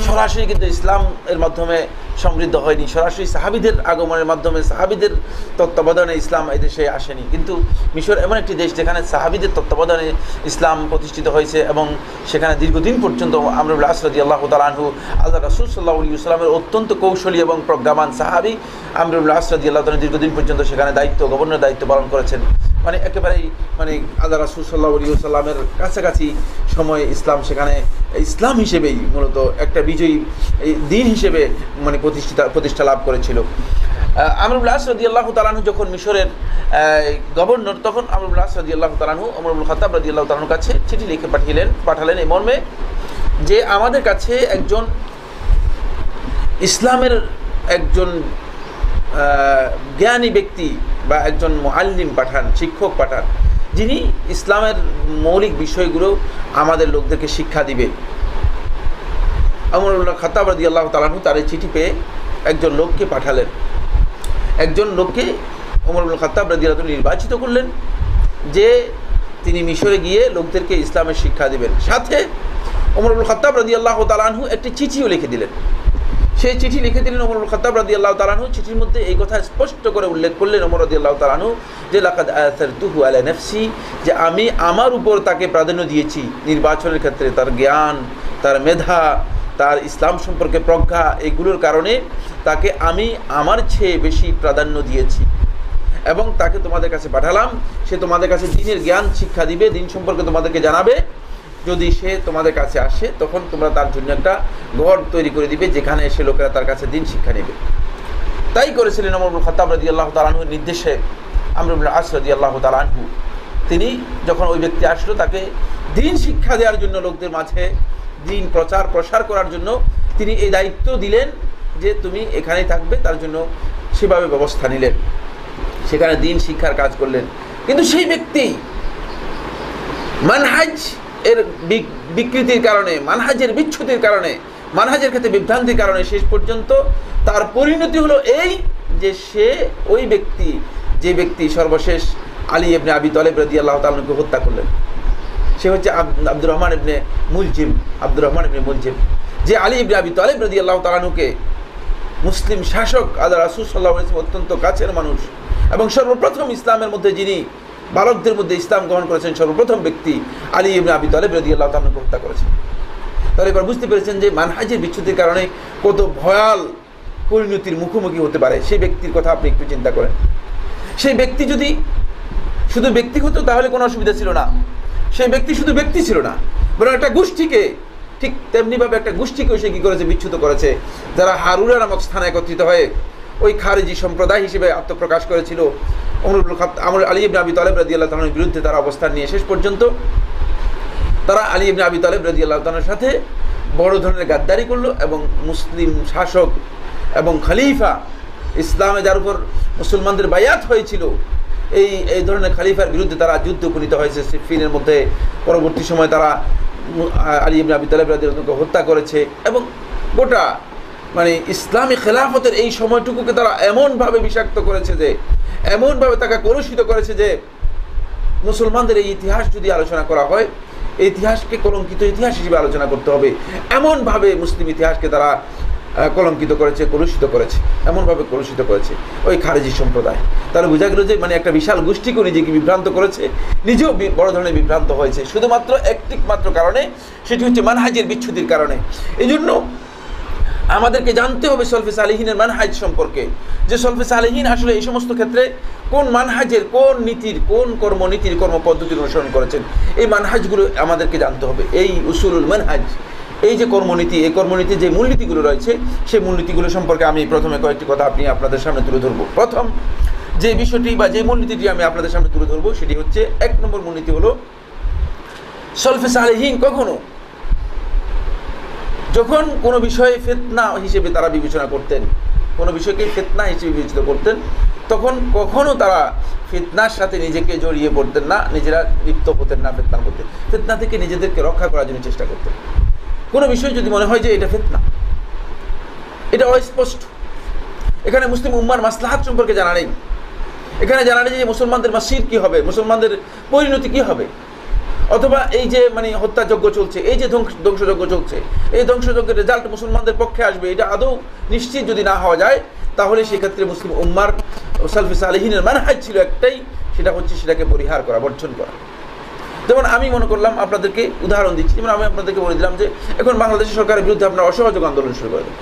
সরাসরি কিন্তু ইসলাম এর মাধ্যমে সমৃদ্ধ হয়নি, সরাসরি সাহাবিদের আগমনের মাধ্যমে সাহাবিদের তত্ত্বাবধানে ইসলাম এই দেশে আসেনি। কিন্তু মিশর এমন একটি দেশ যেখানে সাহাবিদের তত্ত্বাবধানে ইসলাম প্রতিষ্ঠিত হয়েছে এবং সেখানে দীর্ঘদিন পর্যন্ত আমর ইবনে আস রাদিয়াল্লাহু তাআলা আনহু আল্লাহ রাসূল সাল্লাল্লাহু আলাইহি ওয়াসাল্লামের অত্যন্ত কৌশলী এবং প্রজ্ঞাবান সাহাবী আমর ইবনে আস রাদিয়াল্লাহু তাআলা দীর্ঘদিন পর্যন্ত সেখানে গভর্নর দায়িত্ব পালন করেছেন। মানে একেবারেই আল্লাহ রাসূল সাল্লাল্লাহু আলাইহি ওয়াসাল্লামের কাছাকাছি সময়ে ইসলাম সেখানে ইসলাম হিসেবেই মূলত একটা বিজয়ী দিন হিসেবে প্রতিষ্ঠা লাভ করেছিল। আমর ইবনে আস রাদিয়াল্লাহু তাআলা আনহু যখন মিশরের গভর্নর, তখন আমর ইবনে আস রাদিয়াল্লাহু তাআলা আনহু ওমর ইবনুল খাত্তাব রাদিয়াল্লাহু তাআলার কাছে চিঠি লিখে পাঠালেন এই মর্মে যে আমাদের কাছে একজন ইসলামের একজন জ্ঞানী ব্যক্তি বা একজন মুআল্লিম পাঠান, শিক্ষক পাঠান, যিনি ইসলামের মৌলিক বিষয়গুলো আমাদের লোকদেরকে শিক্ষা দিবে। ওমর ইবনুল খাত্তাব রাদিয়াল্লাহু তাআলা আনহু তার এই চিঠি পেয়ে একজন লোককে পাঠালেন। একজন লোককে ওমর ইবনুল খাত্তাব রাদিয়াল্লাহু তাআলা নির্বাচিত করলেন যে তিনি মিশরে গিয়ে লোকদেরকে ইসলামের শিক্ষা দিবেন। সাথে ওমর ইবনুল খাত্তাব রাদিয়াল্লাহু তাআলা আনহু একটি চিঠিও লিখে দিলেন। সেই চিঠি লিখে দিলেন ওমর ইবনুল খাত্তাব রাদিয়াল্লাহু তাআলা আনহু। চিঠির মধ্যে এই কথা স্পষ্ট করে উল্লেখ করলেন ওমর রাদিয়াল্লাহু তাআলা আনহু যে লাকাদ আসারতুহু আলা নাফসি, যে আমি আমার উপর তাকে প্রাধান্য দিয়েছি নির্বাচনের ক্ষেত্রে, তার জ্ঞান, তার মেধা, তার ইসলাম সম্পর্কে প্রজ্ঞা, এগুলোর কারণে তাকে আমি আমার চেয়ে বেশি প্রাধান্য দিয়েছি এবং তাকে তোমাদের কাছে পাঠালাম। সে তোমাদের কাছে দ্বীনের জ্ঞান শিক্ষা দিবে, দ্বীন সম্পর্কে তোমাদেরকে জানাবে। যদি সে তোমাদের কাছে আসে তখন তোমরা তার জন্য একটা ঘর তৈরি করে দিবে যেখানে এসে লোকেরা তার কাছে দ্বীন শিক্ষা নেবে। তাই করেছিলেন ওমর ইবনুল খাত্তাব রাদিয়াল্লাহু তাআলা আনহুর নির্দেশে আমর ইবনে আস রাদিয়াল্লাহু তাআলা আনহু। তিনি যখন ওই ব্যক্তি আসলো তাকে দ্বীন শিক্ষা দেওয়ার জন্য, লোকদের মাঝে দ্বীন প্রসার করার জন্য তিনি এই দায়িত্ব দিলেন যে তুমি এখানেই থাকবে। তার জন্য সেভাবে ব্যবস্থা নিলেন, সেখানে দ্বীন শিক্ষার কাজ করলেন। কিন্তু সেই ব্যক্তি মানহাজ এর বিকৃতির কারণে, মানহাজের বিচ্যুতির কারণে, মানহাজের ক্ষেত্রে বিভ্রান্তির কারণে শেষ পর্যন্ত তার পরিণতি হলো এই যে সে ওই ব্যক্তি, যে ব্যক্তি সর্বশেষ আলী ইবনে আবি তালেব রাদিয়াল্লাহু তাআলা আনহুকে হত্যা করলেন, সে হচ্ছে আব্দুর রহমান ইবনে মুলজিম। যে আলী ইবনে আবি তালেব রাদিয়াল্লাহু তাআলা আনহুকে মুসলিম শাসক আল্লাহ রাসূল সাল্লাল্লাহু আলাইহি ওয়াসাল্লাম অত্যন্ত কাছের মানুষ এবং সর্বপ্রথম ইসলামের মধ্যে যিনি বালকদের মধ্যে ইসলাম গ্রহণ করেছেন সর্বপ্রথম ব্যক্তি আলী ইবনে আবি তালেব রাদিয়াল্লাহু তাআলা আনহুকে হত্যা করেছেন। তাহলে এবার বুঝতে পেরেছেন যে মানহাজের বিচ্যুতির কারণে কত ভয়াল পরিণতির মুখোমুখি হতে পারে। সেই ব্যক্তির কথা আপনি একটু চিন্তা করেন। সেই ব্যক্তি যদি শুধু ব্যক্তি হতো তাহলে কোনো অসুবিধা ছিল না। সেই ব্যক্তি শুধু ব্যক্তি ছিল না, বরং একটা গোষ্ঠীকে, ঠিক তেমনিভাবে একটা গোষ্ঠীকে সে কী করেছে, বিচ্যুত করেছে, যারা হারুরা নামক স্থানে একত্রিত হয়ে ওই খারেজি সম্প্রদায় হিসেবে আত্মপ্রকাশ করেছিল। আলী ইবনে আবি তালেব রাদিয়াল্লাহু তাআলার বিরুদ্ধে তারা অবস্থান নিয়ে শেষ পর্যন্ত তারা আলী ইবনে আবি তালেব রাদিয়াল্লাহু তাআলার সাথে বড় ধরনের গাদ্দারি করলো এবং মুসলিম শাসক এবং খলিফা, ইসলামে যার উপর মুসলমানদের বায়াত হয়েছিল, এই ধরনের খলিফার বিরুদ্ধে তারা যুদ্ধ উপনীত হয়েছে সিফিনের মধ্যে। পরবর্তী সময় তারা আলী ইবনে আবি তালেব রাদিয়াল্লাহু তাআলাকে হত্যা করেছে এবং গোটা ইসলামী খেলাফতের এই সময়টুকুকে তারা এমনভাবে বিষাক্ত করেছে, যে এমনভাবে তাকে কলুষিত করেছে যে মুসলমানদের এই ইতিহাস যদি আলোচনা করা হয়, এই ইতিহাসকে কলঙ্কিত ইতিহাস হিসেবে আলোচনা করতে হবে। এমনভাবে মুসলিম ইতিহাসকে তারা কলঙ্কিত করেছে, কলুষিত করেছে, এমনভাবে কলুষিত করেছে ওই খারেজি সম্প্রদায়। তাহলে বোঝা গেল যে একটা বিশাল গোষ্ঠীকে নিজেকে বিভ্রান্ত করেছে, নিজেও বড় ধরনের বিভ্রান্ত হয়েছে শুধুমাত্র একটি মাত্র কারণে, সেটি হচ্ছে মানহাজের বিচ্যুতির কারণে। এই জন্য আমাদেরকে জানতে হবে সলফে সালেহিনের মানহাজ সম্পর্কে, যে সলফে সালেহিন আসলে এই সমস্ত ক্ষেত্রে কোন মানহাজের, কোন নীতির, কোন কর্মনীতির, কর্মপদ্ধতির অনুসরণ করেছেন, এই মানহাজগুলো আমাদেরকে জানতে হবে। এই উসুলুল মানহাজ, এই যে কর্মনীতি, এই কর্মনীতির যে মূলনীতিগুলো রয়েছে, সেই মূলনীতিগুলো সম্পর্কে আমি প্রথমে কয়েকটি কথা আপনাদের সামনে তুলে ধরবো। প্রথম যে বিষয়টি বা যে মূলনীতিটি আমি আপনাদের সামনে তুলে ধরবো সেটি হচ্ছে, 1 নম্বর মূলনীতি হলো সলফে সালেহিন কখনো যখন কোনো বিষয়ে ফিতনা হিসেবে তারা বিবেচনা করতেন, কোনো বিষয়কে ফিতনা হিসেবে বিবেচিত করতেন, তখন কখনো তারা ফিতনার সাথে নিজেকে জড়িয়ে পড়তেন না, নিজেরা লিপ্ত হতেন না ফিতনার মধ্যে। ফিতনা থেকে নিজেদেরকে রক্ষা করার জন্য চেষ্টা করতেন। কোনো বিষয় যদি মনে হয় যে এটা ফিতনা, এটা অস্পষ্ট, এখানে মুসলিম উম্মার মাসলাহাত সম্পর্কে জানা নেই, এখানে জানা নেই যে মুসলমানদের মাসির কী হবে, মুসলমানদের পরিণতি কী হবে, অথবা এই যে হত্যাযজ্ঞ চলছে, এই যে ধ্বংসযজ্ঞ চলছে, এই ধ্বংসযজ্ঞের রেজাল্ট মুসলমানদের পক্ষে আসবে, এটা আদৌ নিশ্চিত যদি না হওয়া যায়, তাহলে সেক্ষেত্রে মুসলিম উম্মার সালফে সালেহিনের মানহাজ ছিল একটাই, সেটা হচ্ছে সেটাকে পরিহার করা, বর্জন করা। যেমন আমি মনে করলাম, আপনাদেরকে উদাহরণ দিচ্ছি, যেমন আমি আপনাদেরকে বলে দিলাম যে এখন বাংলাদেশের সরকারের বিরুদ্ধে আপনারা অসহযোগ আন্দোলন শুরু করে দেন,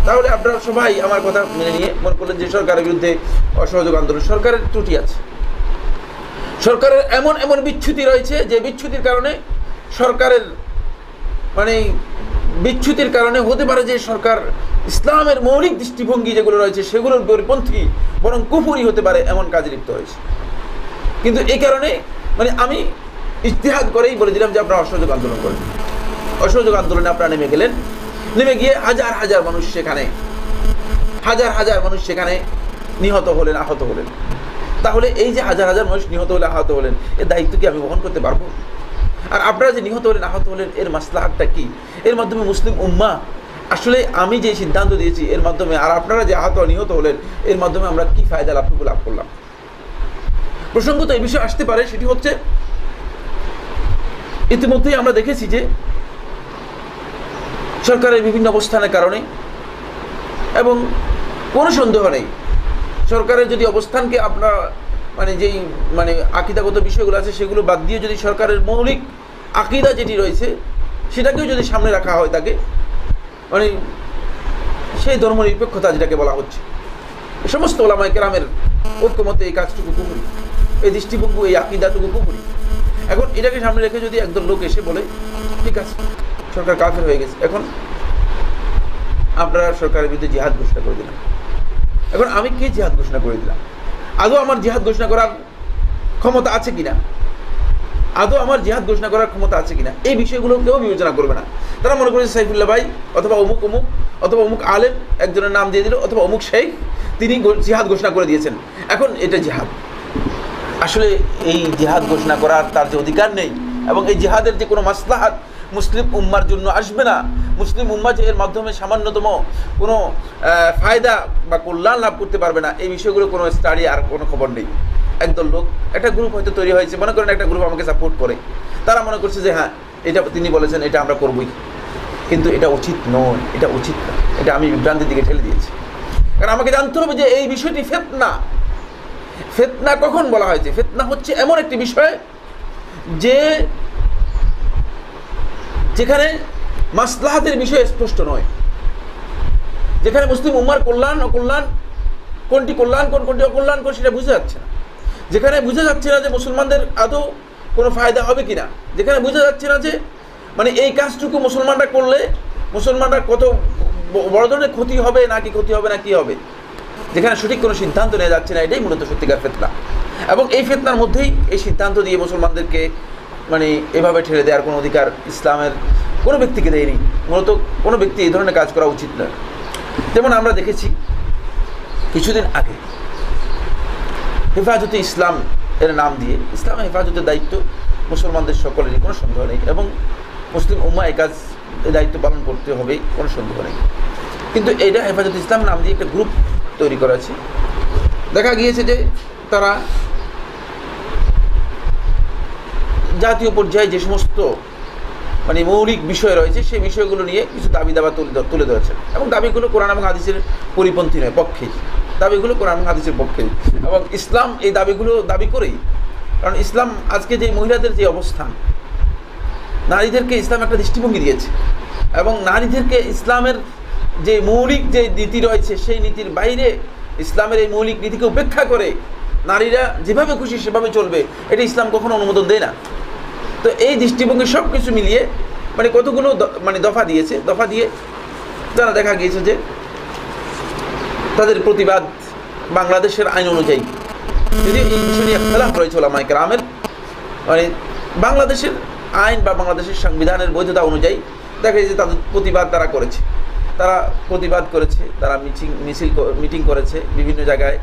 তাহলে আপনারা সবাই আমার কথা মেনে নিয়ে মনে করলেন যে সরকারের বিরুদ্ধে অসহযোগ আন্দোলন, সরকারের ত্রুটি আছে, সরকারের এমন এমন বিচ্যুতি রয়েছে যে বিচ্যুতির কারণে সরকারের বিচ্যুতির কারণে হতে পারে যে সরকার ইসলামের মৌলিক দৃষ্টিভঙ্গি যেগুলো রয়েছে সেগুলোর পরিপন্থী বরং কুফরি হতে পারে, এমন কাজে লিপ্ত হয়েছে। কিন্তু এই কারণে আমি ইজতিহাদ করেই বলে দিলাম যে আপনারা অসহযোগ আন্দোলন করেন। অসহযোগ আন্দোলনে আপনারা নেমে গেলেন, নেমে গিয়ে হাজার হাজার মানুষ সেখানে নিহত হলেন, আহত হলেন। তাহলে এই যে হাজার হাজার মানুষ নিহত হলে আহত হলেন, এর দায়িত্ব কি আমি বহন করতে পারবো? আর আপনারা যে নিহত হলেন, আহত হলেন, এর মাসলাহাতটা কি? এর মাধ্যমে মুসলিম উম্মাহ আসলে আমি যে সিদ্ধান্ত দিয়েছি এর মাধ্যমে, আর আপনারা যে আহত নিহত হলেন এর মাধ্যমে আমরা কি ফায়দা লাভ করলাম? প্রসঙ্গত এই বিষয়ে আসতে পারে, সেটি হচ্ছে ইতিমধ্যেই আমরা দেখেছি যে সরকারের বিভিন্ন অবস্থানের কারণে, এবং কোনো সন্দেহ নেই সরকারের যদি অবস্থানকে আপনার যেই আকীদাগত বিষয়গুলো আছে সেগুলো বাদ দিয়ে যদি সরকারের মৌলিক আকীদা যেটি রয়েছে সেটাকেও যদি সামনে রাখা হয়, তাকে সেই ধর্মনিরপেক্ষতা যেটাকে বলা হচ্ছে, সমস্ত ওলামায়ে কেরামের ঐক্যমতে এই কাজটুকু কুফরি, এই দৃষ্টিভঙ্গি, এই আকীদাটুকু কুফরি। এখন এটাকে সামনে রেখে যদি একদল লোক এসে বলে ঠিক আছে সরকার কাফের হয়ে গেছে, এখন আপনারা সরকারের বিরুদ্ধে জিহাদ ঘোষণা করে দিলাম, এখন আমি কে জিহাদ ঘোষণা করে দিলাম? আদৌ আমার জিহাদ ঘোষণা করার ক্ষমতা আছে কিনা? এই বিষয়গুলো কেউ বিবেচনা করবে না। তারা মনে করেছে সাইফুল্লাহ ভাই অথবা অমুক অমুক অথবা অমুক আলেম একজনের নাম দিয়ে দিল, অথবা অমুক শেখ তিনি জিহাদ ঘোষণা করে দিয়েছেন, এখন এটা জিহাদ। আসলে এই জিহাদ ঘোষণা করার তার যে অধিকার নেই, এবং এই জিহাদের যে কোনো মাসলাহাত মুসলিম উম্মার জন্য আসবে না, মুসলিম উম্মা যে এর মাধ্যমে সামান্যতম কোনো ফায়দা বা কল্যাণ লাভ করতে পারবে না, এই বিষয়গুলো কোনো স্টাডি আর কোনো খবর নেই। একদল লোক, একটা গ্রুপ হয়তো তৈরি হয়েছে, মনে করেন একটা গ্রুপ আমাকে সাপোর্ট করে, তারা মনে করছে যে হ্যাঁ এটা তিনি বলেছেন, এটা আমরা করবই, কিন্তু এটা উচিত নয়, এটা উচিত না, এটা আমি বিভ্রান্তির দিকে ঠেলে দিয়েছি। কারণ আমাকে জানতে হবে যে এই বিষয়টি ফিতনা। ফিতনা কখন বলা হয়েছে? ফিতনা হচ্ছে এমন একটি বিষয় যেখানে মাসলাহাতের বিষয় স্পষ্ট নয়, যেখানে মুসলিম উম্মার কল্যাণ অকল্যাণ, কোনটি কল্যাণ কোনটি অকল্যাণ সেটা বুঝা যাচ্ছে না, যেখানে বুঝা যাচ্ছে না যে মুসলমানদের আদৌ কোনো ফায়দা হবে কিনা, যেখানে বুঝা যাচ্ছে না যে এই কাজটুকু মুসলমানরা করলে মুসলমানরা কত বড় ধরনের ক্ষতি হবে নাকি ক্ষতি হবে না কি হবে, যেখানে সঠিক কোনো সিদ্ধান্ত নেওয়া যাচ্ছে না, এটাই মূলত সত্যিকার ফিতনা। এবং এই ফিতনার মধ্যেই এই সিদ্ধান্ত দিয়ে মুসলমানদেরকে এভাবে ঠেলে দেওয়ার কোনো অধিকার ইসলামের কোনো ব্যক্তিকে দেয়নি। মূলত কোনো ব্যক্তি এই ধরনের কাজ করা উচিত নয়। যেমন আমরা দেখেছি কিছুদিন আগে হেফাজতে ইসলাম এর নাম দিয়ে, ইসলামের হেফাজতের দায়িত্ব মুসলমানদের সকলেরই, কোনো সন্দেহ নেই, এবং মুসলিম উম্মাহ এই দায়িত্ব পালন করতে হবে, কোনো সন্দেহ নেই। কিন্তু এইটা হেফাজতে ইসলাম নাম দিয়ে একটা গ্রুপ তৈরি করা আছে। দেখা গিয়েছে যে তারা জাতীয় পর্যায়ে যে সমস্ত মৌলিক বিষয় রয়েছে সেই বিষয়গুলো নিয়ে কিছু দাবি দাবা তুলে ধরেছেন, এবং দাবিগুলো কোরআন এবং হাদিসের পরিপন্থী নয়, পক্ষেই দাবিগুলো কোরআন এবং হাদিসের পক্ষেই। এবং ইসলাম এই দাবিগুলো দাবি করেই, কারণ ইসলাম আজকে যে মহিলাদের যে অবস্থান, নারীদেরকে ইসলাম একটা দৃষ্টিভঙ্গি দিয়েছে, এবং নারীদেরকে ইসলামের যে মৌলিক যে নীতি রয়েছে সেই নীতির বাইরে ইসলামের এই মৌলিক নীতিকে উপেক্ষা করে নারীরা যেভাবে খুশি সেভাবে চলবে, এটা ইসলাম কখনো অনুমোদন দেয় না। তো এই দৃষ্টিভঙ্গি সব কিছু মিলিয়ে কতগুলো দফা দিয়েছে, দফা দিয়ে তারা দেখা গিয়েছে যে তাদের প্রতিবাদ বাংলাদেশের আইন অনুযায়ী, যদি এই বিষয় নিয়ে খেলাফ রয়েছে ওলামায়ে কেরামের, বাংলাদেশের আইন বা বাংলাদেশের সংবিধানের বৈধতা অনুযায়ী দেখা যায় যে তাদের প্রতিবাদ তারা করেছে, তারা মিটিং করেছে বিভিন্ন জায়গায়,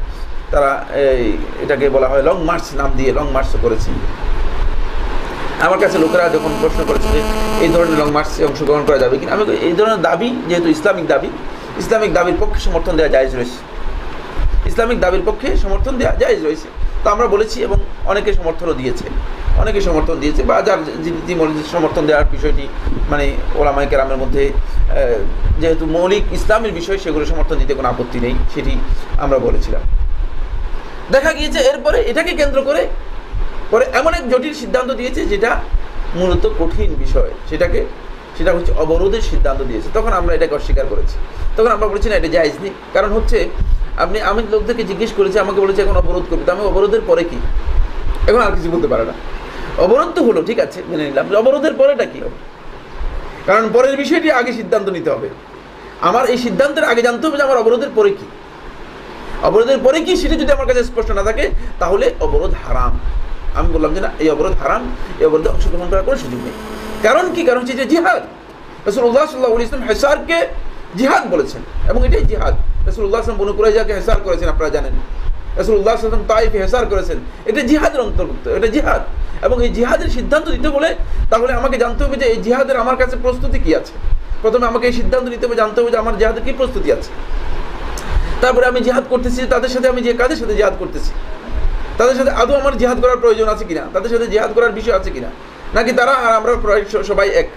তারা এটাকে বলা হয় লং মার্চ নাম দিয়ে লং মার্চও করেছে। আমার কাছে লোকেরা যখন প্রশ্ন করেছে যে এই ধরনের লং মার্চে অংশগ্রহণ করা যাবে কিনা, আমি এই ধরনের দাবি যেহেতু ইসলামিক দাবির পক্ষে সমর্থন দেওয়া জায়েজ রয়েছে, ইসলামিক দাবির পক্ষে সমর্থন দেওয়া জায়েজ রয়েছে। তো আমরা বলেছি এবং অনেকে সমর্থন দিয়েছে বা যার যিনি সমর্থন দেওয়ার বিষয়টি মানে ওলামায়ে কেরামের মধ্যে যেহেতু মৌলিক ইসলামের বিষয় সেগুলো সমর্থন দিতে কোনো আপত্তি নেই, সেটি আমরা বলেছিলাম। দেখা গিয়েছে এরপরে এটাকে কেন্দ্র করে পরে এমন এক জটিল সিদ্ধান্ত দিয়েছে যেটা মূলত কঠিন বিষয়, সেটা হচ্ছে অবরোধের সিদ্ধান্ত দিয়েছে। তখন আমরা এটাকে অস্বীকার করেছি, তখন আমরা বলেছি না এটা জায়েজ নেই। কারণ হচ্ছে আমি লোকদেরকে জিজ্ঞেস করেছি, আমাকে বলেছে এখন অবরোধ করবে, তো আমি অবরোধের পরে কি, এখন আর কিছু বলতে পারে না। অবরোধ তো হলো, ঠিক আছে মেনে নিলাম, অবরোধের পরেটা কি হবে? কারণ পরের বিষয়টি আগে সিদ্ধান্ত নিতে হবে। আমার এই সিদ্ধান্তের আগে জানতে হবে যে আমার অবরোধের পরে কি, সেটা যদি আমার কাছে স্পষ্ট না থাকে তাহলে অবরোধ হারাম। আমি বললাম যে না, এই অবরোধ হারাম, এই অবরোধে অংশগ্রহণ করার কোনো সুযোগ নেই। কারণ কি? কারণ হচ্ছে যে জিহাদ, রাসূলুল্লাহ সাল্লাল্লাহু আলাইহি ওয়াসাল্লাম হেসারকে জিহাদ বলেছেন এবং এটাই জিহাদ। রাসূলুল্লাহ সাল্লাল্লাহু আলাইহি ওয়াসাল্লাম বনু কুরাইজাকে হেসার করেছেন, আপনারা জানেন। রাসূলুল্লাহ সাল্লাল্লাহু আলাইহি ওয়াসাল্লাম তাইফে হেসার করেছেন, এটা জিহাদের অন্তর্ভুক্ত, এটা জিহাদ। এবং এই জিহাদের সিদ্ধান্ত দিতে বলে তাহলে আমাকে জানতে হবে যে এই জিহাদের আমার কাছে প্রস্তুতি কি আছে। প্রথমে আমাকে এই সিদ্ধান্ত নিতে হবে, জানতে হবে যে আমার জিহাদের কি প্রস্তুতি আছে। তারপরে আমি জিহাদ করতেছি, তাদের সাথে আমি যে কাদের সাথে জিহাদ করতেছি, তাদের সাথে আদৌ আমার জিহাদ করার প্রয়োজন আছে কিনা, তাদের সাথে জিহাদ করার বিষয় আছে কিনা, নাকি তারা আর আমরা সবাই এক।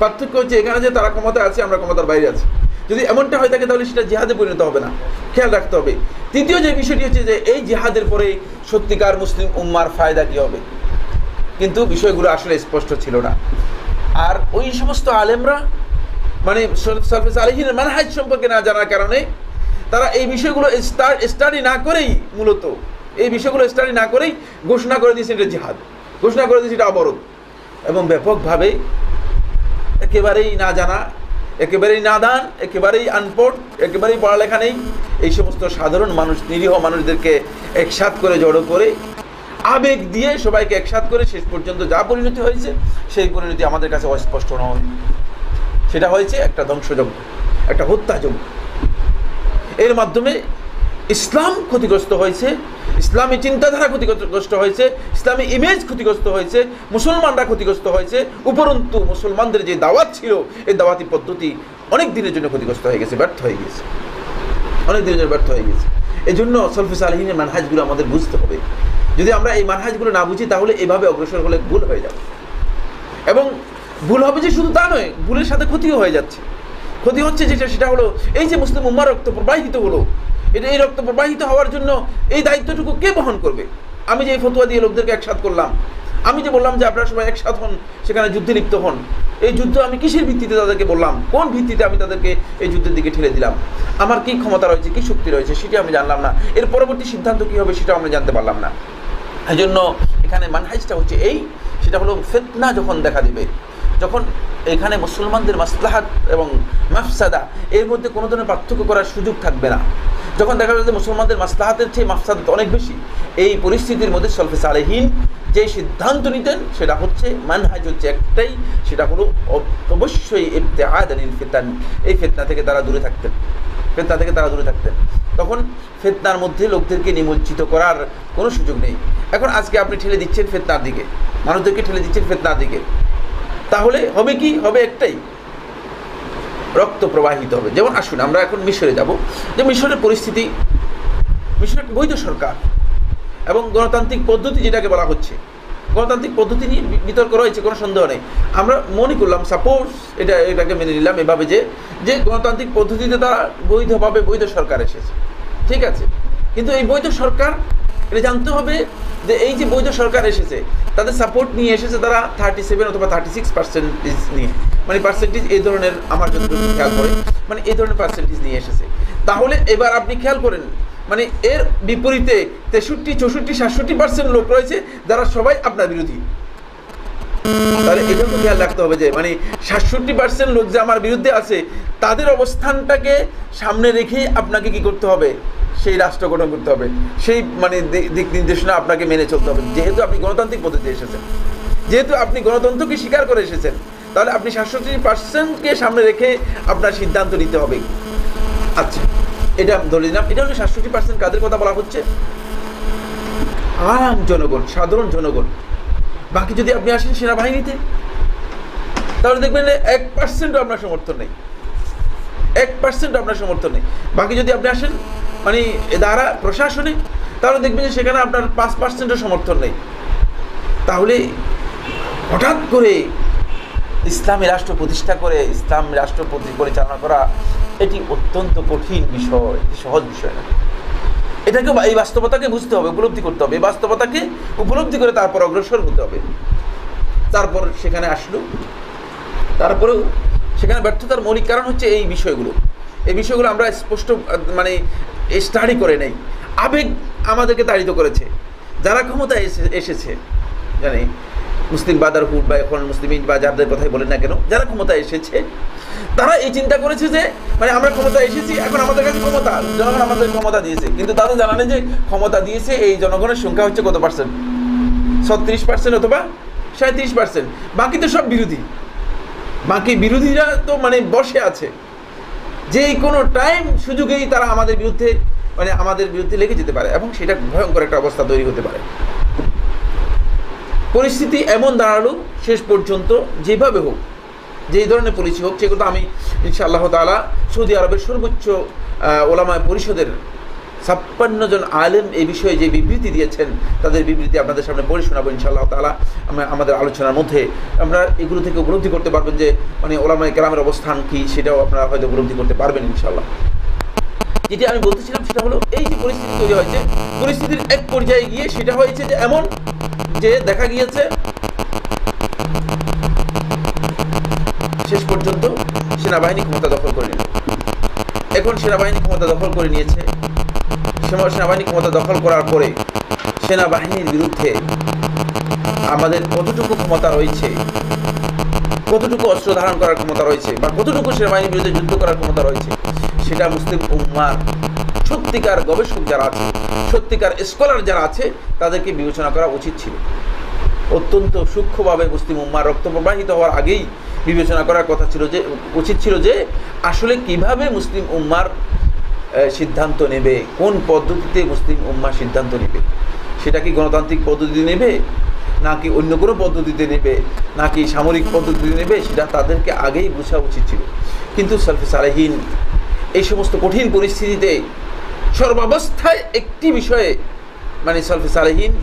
পার্থক্য হচ্ছে এখানে যে তারা ক্ষমতা আছে, আমরা ক্ষমতার বাইরে আছি। যদি এমনটা হয়ে থাকে তাহলে সেটা জিহাদে পরিণত হবে না, খেয়াল রাখতে হবে। তৃতীয় যে বিষয়টি হচ্ছে যে এই জিহাদের পরে সত্যিকার মুসলিম উম্মার ফায়দা কি হবে, কিন্তু বিষয়গুলো আসলে স্পষ্ট ছিল না। আর ওই সমস্ত আলেমরা মানে সালফে সালেহিনের মানহাজ সম্পর্কে না জানার কারণে তারা এই বিষয়গুলো স্টাডি না করেই ঘোষণা করে দিয়েছে এটা জিহাদ, ঘোষণা করে দিয়েছে এটা অবরোধ। এবং ব্যাপকভাবে একেবারেই না জানা, একেবারেই নাদান, একেবারেই আনপড়, একেবারেই পড়ালেখা নেই এই সমস্ত সাধারণ মানুষ, নিরীহ মানুষদেরকে একসাথ করে জড়ো করে আবেগ দিয়ে সবাইকে একসাথ করে শেষ পর্যন্ত যা পরিণতি হয়েছে সেই পরিণতি আমাদের কাছে অস্পষ্ট নয়। সেটা হয়েছে একটা ধ্বংসযজ্ঞ, একটা হত্যাযজ্ঞ। এর মাধ্যমে ইসলাম ক্ষতিগ্রস্ত হয়েছে, ইসলামী চিন্তাধারা ক্ষতিগ্রস্ত হয়েছে, ইসলামী ইমেজ ক্ষতিগ্রস্ত হয়েছে, মুসলমানরা ক্ষতিগ্রস্ত হয়েছে। উপরন্তু মুসলমানদের যে দাওয়াত ছিল এই দাওয়াতি পদ্ধতি অনেক দিনের জন্য ক্ষতিগ্রস্ত হয়ে গেছে, ব্যর্থ হয়ে গেছে। এই জন্য সালফে সালেহিনের মানহাজগুলো আমাদের বুঝতে হবে। যদি আমরা এই মানহাজগুলো না বুঝি তাহলে এভাবে অগ্রসর হলে ভুল হয়ে যাবে। এবং ভুল হবে যে শুধু তা নয়, ভুলের সাথে ক্ষতিও হয়ে যাচ্ছে। ক্ষতি হচ্ছে সেটা হলো এই যে মুসলিম উম্মার রক্ত প্রবাহিত হলো, এই রক্ত প্রবাহিত হওয়ার জন্য এই দায়িত্বটুকু কে বহন করবে? আমি যে এই ফতোয়া দিয়ে লোকদেরকে একসাথ করলাম, আমি যে বললাম যে আপনারা সবাই একসাথ হন, সেখানে যুদ্ধে লিপ্ত হন, এই যুদ্ধ আমি কিসের ভিত্তিতে তাদেরকে বললাম? কোন ভিত্তিতে আমি তাদেরকে এই যুদ্ধের দিকে ঠেলে দিলাম? আমার কি ক্ষমতা রয়েছে, কি শক্তি রয়েছে সেটা আমি জানলাম না। এর পরবর্তী সিদ্ধান্ত কী হবে সেটাও আমরা জানতে পারলাম না। এই জন্য এখানে মানহাজটা হচ্ছে সেটা হলো ফিতনা যখন দেখা দিবে, যখন এখানে মুসলমানদের মাসলাহাত এবং মাফসাদা এর মধ্যে কোনো ধরনের পার্থক্য করার সুযোগ থাকবে না, যখন দেখা যাবে যে মুসলমানদের মাসলাহাতের চেয়ে মাফসাদাত অনেক বেশি, এই পরিস্থিতির মধ্যে সালফে সালেহিন যে সিদ্ধান্ত নিতেন সেটা হচ্ছে মানহাজ হচ্ছে একটাই, সেটা হলো অবশ্যই ইবতিআদ আনিল ফিতান, এই ফিতনা থেকে তারা দূরে থাকতেন, তখন ফিতনার মধ্যে লোকদেরকে নিমজ্জিত করার কোনো সুযোগ নেই। এখন আজকে আপনি ঠেলে দিচ্ছেন ফিতনার দিকে, মানুষদেরকে ঠেলে দিচ্ছেন ফিতনার দিকে, তাহলে হবে কি? হবে একটাই, রক্ত প্রবাহিত হবে। যেমন আসুন আমরা এখন মিশরে যাব, যে মিশরের পরিস্থিতি, মিশর একটা বৈধ সরকার এবং গণতান্ত্রিক পদ্ধতি যেটাকে বলা হচ্ছে, গণতান্ত্রিক পদ্ধতি নিয়ে বিতর্ক রয়েছে, কোনো সন্দেহ নেই। আমরা মনে করলাম সাপোজ এটাকে মেনে নিলাম এভাবে যে গণতান্ত্রিক পদ্ধতিতে তারা বৈধভাবে বৈধ সরকার এসেছে, ঠিক আছে। কিন্তু এই বৈধ সরকার এটা জানতে হবে যে এই যে বৈধ সরকার এসেছে তাদের সাপোর্ট নিয়ে এসেছে তারা 37 অথবা 36% নিয়ে, মানে পার্সেন্টেজ এই ধরনের, আমার যতটুকু খেয়াল করে মানে এই ধরনের পার্সেন্টেজ নিয়ে এসেছে। তাহলে এবার আপনি খেয়াল করেন, মানে এর বিপরীতে 63, 64, 67% লোক রয়েছে যারা সবাই আপনার বিরোধী। তাহলে এটা তো খেয়াল রাখতে হবে যে মানে 67% লোক যে আমার বিরুদ্ধে আছে তাদের অবস্থানটাকে সামনে রেখে আপনাকে কি করতে হবে? সেই রাষ্ট্র গঠন করতে হবে, সেই মানে দিক নির্দেশনা আপনাকে মেনে চলতে হবে। যেহেতু আপনি গণতান্ত্রিক পদ্ধতিতে এসেছেন, যেহেতু আপনি গণতন্ত্রকে স্বীকার করে এসেছেন, তাহলে আপনি 67%কে সামনে রেখে আপনার সিদ্ধান্ত নিতে হবে। আচ্ছা, এটা ধরে নিলাম, এটা হলো 67% কাদের কথা বলা হচ্ছে? আম জনগণ, সাধারণ জনগণ। বাকি যদি আপনি আসেন সেনাবাহিনীতে, তাহলে দেখবেন 1%ও আপনার সমর্থন নেই, 1%ও আপনার সমর্থন নেই। বাকি যদি আপনি আসেন মানে দ্বারা প্রশাসনে, তাহলে দেখবেন যে সেখানে আপনার 5%ও সমর্থন নেই। তাহলে হঠাৎ করে ইসলামী রাষ্ট্র প্রতিষ্ঠা করে ইসলাম রাষ্ট্র পরিচালনা করা এটি অত্যন্ত কঠিন বিষয়, সহজ বিষয় না। এটাকে এই বাস্তবতাকে বুঝতে হবে, উপলব্ধি করতে হবে। এই বাস্তবতাকে উপলব্ধি করে তারপর অগ্রসর হতে হবে। তারপর সেখানে আসলো, তারপরেও সেখানে ব্যর্থতার মৌলিক কারণ হচ্ছে এই বিষয়গুলো। এই বিষয়গুলো আমরা স্পষ্ট মানে স্টাডি করে নেই, আবেগ আমাদেরকে তাড়িত করেছে। যারা ক্ষমতায় এসেছে, জানি মুসলিম ব্রাদারহুড বা এখন মুসলিম বা যাদের কথাই বলেন না কেন, যারা ক্ষমতায় এসেছে তারা এই চিন্তা করেছে যে মানে আমরা ক্ষমতা এসেছি, এখন আমাদের কাছে ক্ষমতা, জনগণ আমাদের ক্ষমতা দিয়েছে। কিন্তু তাদের জানা নেই যে ক্ষমতা দিয়েছে এই জনগণের সংখ্যা হচ্ছে কত পার্সেন্ট? 36% অথবা 37%। বাকি তো সব বিরোধী। বাকি বিরোধীরা তো মানে বসে আছে, যে কোনো টাইম সুযোগেই তারা আমাদের বিরুদ্ধে মানে আমাদের বিরুদ্ধে লেগে যেতে পারে, এবং সেটা ভয়ঙ্কর একটা অবস্থা তৈরি হতে পারে। পরিস্থিতি এমন দাঁড়ালো শেষ পর্যন্ত, যেভাবে হোক, যেই ধরনের পলিসি হোক, সেগুলো আমি ইনশাআল্লাহ তাআলা সৌদি আরবের সর্বোচ্চ ওলামায়ে পরিষদের 56 জন আলেম এই বিষয়ে যে বিবৃতি দিয়েছেন, তাদের বিবৃতি আপনাদের সামনে পড়ে শোনাবো ইনশাআল্লাহ তাআলা। আমাদের আলোচনার মধ্যে আমরা এগুলো থেকে উপলব্ধি করতে পারবেন যে মানে ওলামায়ে কেরামের অবস্থান কি, সেটাও আপনারা হয়তো উপলব্ধি করতে পারবেন ইনশাআল্লাহ। যেটি আমি বলতেছিলাম সেটা হলো, এই যে পরিস্থিতি তৈরি হয়েছে, পরিস্থিতির এক পর্যায়ে গিয়ে সেটা হয়েছে যে এমন যে দেখা গিয়েছে শেষ পর্যন্ত সেনাবাহিনী ক্ষমতা দখল করে নিল। এখন সেনাবাহিনী ক্ষমতা দখল করে নিয়েছে। সেনাবাহিনী ক্ষমতা দখল করার পরে সেনাবাহিনীর বিরুদ্ধে আমাদের কতটুকু ক্ষমতা রয়েছে, কতটুকু অস্ত্র ধারণ করার ক্ষমতা রয়েছে, বা কতটুকু সেনাবাহিনীর বিরুদ্ধে যুদ্ধ করার ক্ষমতা রয়েছে, সেটা মুসলিম উম্মার সত্যিকার গবেষক যারা আছে, সত্যিকার স্কলার যারা আছে, তাদেরকে বিবেচনা করা উচিত ছিল। অত্যন্ত সূক্ষ্মভাবে মুসলিম উম্মার রক্ত প্রবাহিত হওয়ার আগেই বিবেচনা করার কথা ছিল, যে উচিত ছিল যে আসলে কিভাবে মুসলিম উম্মার সিদ্ধান্ত নেবে, কোন পদ্ধতিতে মুসলিম উম্মা সিদ্ধান্ত নেবে। সেটা কি গণতান্ত্রিক পদ্ধতি নেবে, নাকি অন্য কোনো পদ্ধতিতে নেবে, নাকি সামরিক পদ্ধতিতে নেবে, সেটা তাদেরকে আগেই বোঝা উচিত ছিল। কিন্তু সালফে সালেহিন এই সমস্ত কঠিন পরিস্থিতিতে সর্বাবস্থায় একটি বিষয়ে মানে সালফে সালেহিন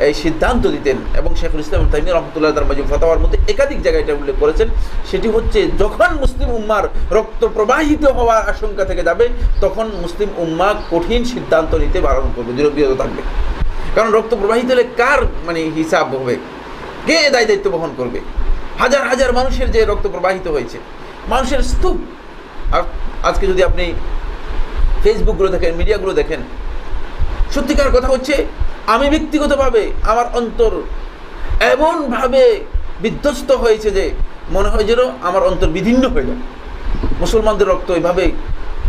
এই সিদ্ধান্ত দিতেন, এবং শেখুল ইসলাম ইবনে তাইমিয়া রাহমাতুল্লাহ তার মাজমু ফাতাওয়ার মধ্যে একাধিক জায়গায় এটা উল্লেখ করেছেন। সেটি হচ্ছে, যখন মুসলিম উম্মার রক্ত প্রবাহিত হওয়ার আশঙ্কা থেকে যাবে, তখন মুসলিম উম্মা কঠিন সিদ্ধান্ত নিতে বারণ করবে, বিরত থাকবে। কারণ রক্ত প্রবাহিত হলে কার মানে হিসাব হবে, কে দায়িত্ব বহন করবে? হাজার হাজার মানুষের যে রক্ত প্রবাহিত হয়েছে, মানুষের স্তূপ। আর আজকে যদি আপনি ফেসবুকগুলো দেখেন, মিডিয়াগুলো দেখেন, সত্যিকার কথা হচ্ছে আমি ব্যক্তিগতভাবে আমার অন্তর এমনভাবে বিধ্বস্ত হয়েছে যে মনে হয় যেন আমার অন্তর বিদীর্ণ হয়ে যায়। মুসলমানদের রক্ত এভাবে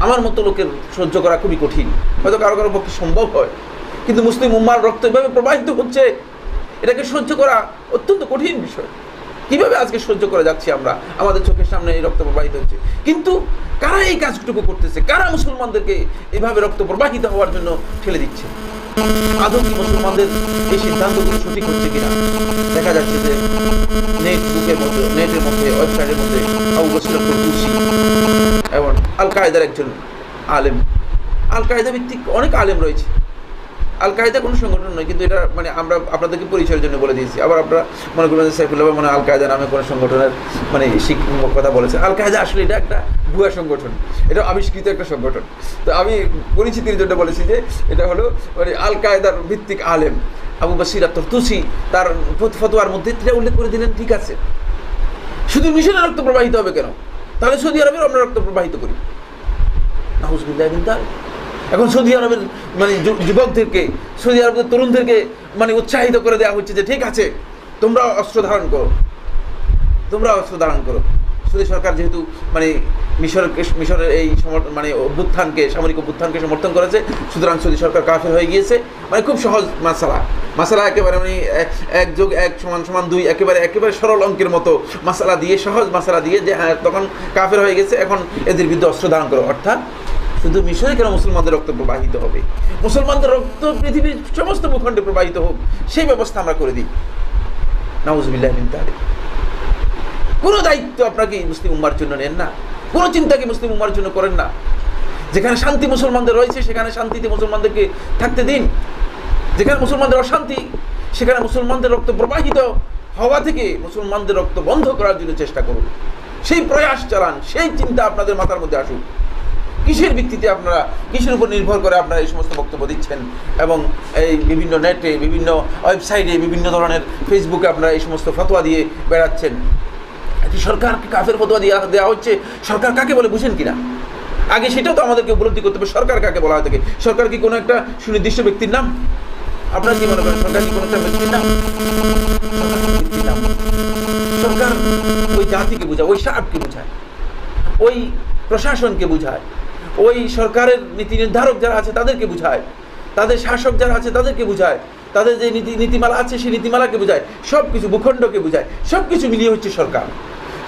আমার মতো লোকের সহ্য করা খুবই কঠিন, হয়তো কারো কারো পক্ষে সম্ভব হয়, কিন্তু মুসলিম উম্মার রক্ত এভাবে প্রবাহিত হচ্ছে, এটাকে সহ্য করা অত্যন্ত কঠিন বিষয়। কিভাবে আজকে সহ্য করে যাচ্ছি আমরা, আমাদের চোখের সামনে এই রক্ত প্রবাহিত হচ্ছে, কিন্তু কারা এই কাজটুকু করতেছে, কারা মুসলমানদেরকে এভাবে রক্ত প্রবাহিত হওয়ার জন্য ঠেলে দিচ্ছে? আদৌ কি মুসলমানদের এই সিদ্ধান্তগুলো সঠিক হচ্ছে কিনা? দেখা যাচ্ছে যে নেটের মধ্যে ওয়েবসাইটের মধ্যে আবু বসির তুলসী এবং আল কায়েদার একজন আলেম, আল কায়েদা ভিত্তিক অনেক আলেম রয়েছে। আল কায়েদা কোনো সংগঠন নয়, কিন্তু এটা মানে আমরা আপনাদেরকে পরিচয়ের জন্য বলে দিয়েছি। আবার আপনারা মনে করবেন যে সাইফুল্লাহ মানে আল কায়েদা নামে কোনো সংগঠনের মানে কথা বলেছে। আল কায়েদা আসলে এটা একটা ভুয়া সংগঠন, এটা আবিষ্কৃত একটা সংগঠন। তো আমি পরিচিতির জন্য বলেছি যে এটা হলো মানে আল কায়েদার ভিত্তিক আলেম আবু বসির তুলসী তার ফতোয়ার মধ্যে এটা উল্লেখ করে দিলেন। ঠিক আছে, শুধু মিশনের রক্ত প্রবাহিত হবে কেন? তাহলে সৌদি আরবের আমরা রক্ত প্রবাহিত করি। নাউজুবিল্লাহ মিন যালিক। এখন সৌদি আরবের মানে যুবকদেরকে, সৌদি আরবের তরুণদেরকে মানে উৎসাহিত করে দেওয়া হচ্ছে যে ঠিক আছে, তোমরা অস্ত্র ধারণ করো, তোমরা অস্ত্র ধারণ করো। সৌদি সরকার যেহেতু মানে মিশরের এই মানে সামরিক অভ্যুত্থানকে সমর্থন করেছে, সুতরাং সৌদি সরকার কাফের হয়ে গিয়েছে। মানে খুব সহজ মাসালা একেবারে মানে 1+1=2 একেবারে সরল অঙ্কের মতো সহজ মাসালা দিয়ে যে হ্যাঁ তখন কাফের হয়ে গেছে, এখন এদের বিরুদ্ধে অস্ত্র ধারণ করো। অর্থাৎ শুধু মিশরে কেন মুসলমানদের রক্ত প্রবাহিত হবে, মুসলমানদের রক্ত পৃথিবীর সমস্ত ভূখণ্ডে প্রবাহিত হোক, সেই ব্যবস্থা আমরা করে দিই। নাউজুবিল্লাহ মিন যালিক। কোনো দায়িত্ব আপনাকে মুসলিম উম্মার জন্য নেন না, কোনো চিন্তা কি মুসলিম উম্মার জন্য করেন না। যেখানে শান্তি মুসলমানদের রয়েছে সেখানে শান্তিতে মুসলমানদেরকে থাকতে দিন, যেখানে মুসলমানদের অশান্তি সেখানে মুসলমানদের রক্ত প্রবাহিত হওয়া থেকে মুসলমানদের রক্ত বন্ধ করার জন্য চেষ্টা করুন, সেই প্রয়াস চালান, সেই চিন্তা আপনাদের মাথার মধ্যে আসুক। কিসের ভিত্তিতে আপনারা, কিসের উপর নির্ভর করে আপনারা এই সমস্ত বক্তব্য দিচ্ছেন এবং এই বিভিন্ন নেটে, বিভিন্ন ওয়েবসাইটে, বিভিন্ন ধরনের ফেসবুকে আপনারা এই সমস্ত ফতোয়া দিয়ে বেড়াচ্ছেন? সরকারকে কাফের ফতোয়া দেওয়া হচ্ছে। সরকার কাকে বলে বুঝেন কিনা? আগে সেটাও তো আমাদেরকে উপলব্ধি করতে হবে। সরকার কাকে বলা হয় থাকে? সরকার কি কোনো একটা সুনির্দিষ্ট ব্যক্তির নাম? আপনারা কি মনে করেন সরকার কি কোনো একটা ব্যক্তির নাম? সরকার ওই জাতিকে বোঝায়, ওই শাহকে বোঝায়, ওই প্রশাসনকে বোঝায়, ওই সরকারের নীতি নির্ধারক যারা আছে তাদেরকে বোঝায়, তাদের শাসক যারা আছে তাদেরকে বোঝায়, তাদের যে নীতিমালা আছে সেই নীতিমালাকে বোঝায়, সব কিছু ভূখণ্ডকে বোঝায়, সব কিছু মিলিয়ে হচ্ছে সরকার।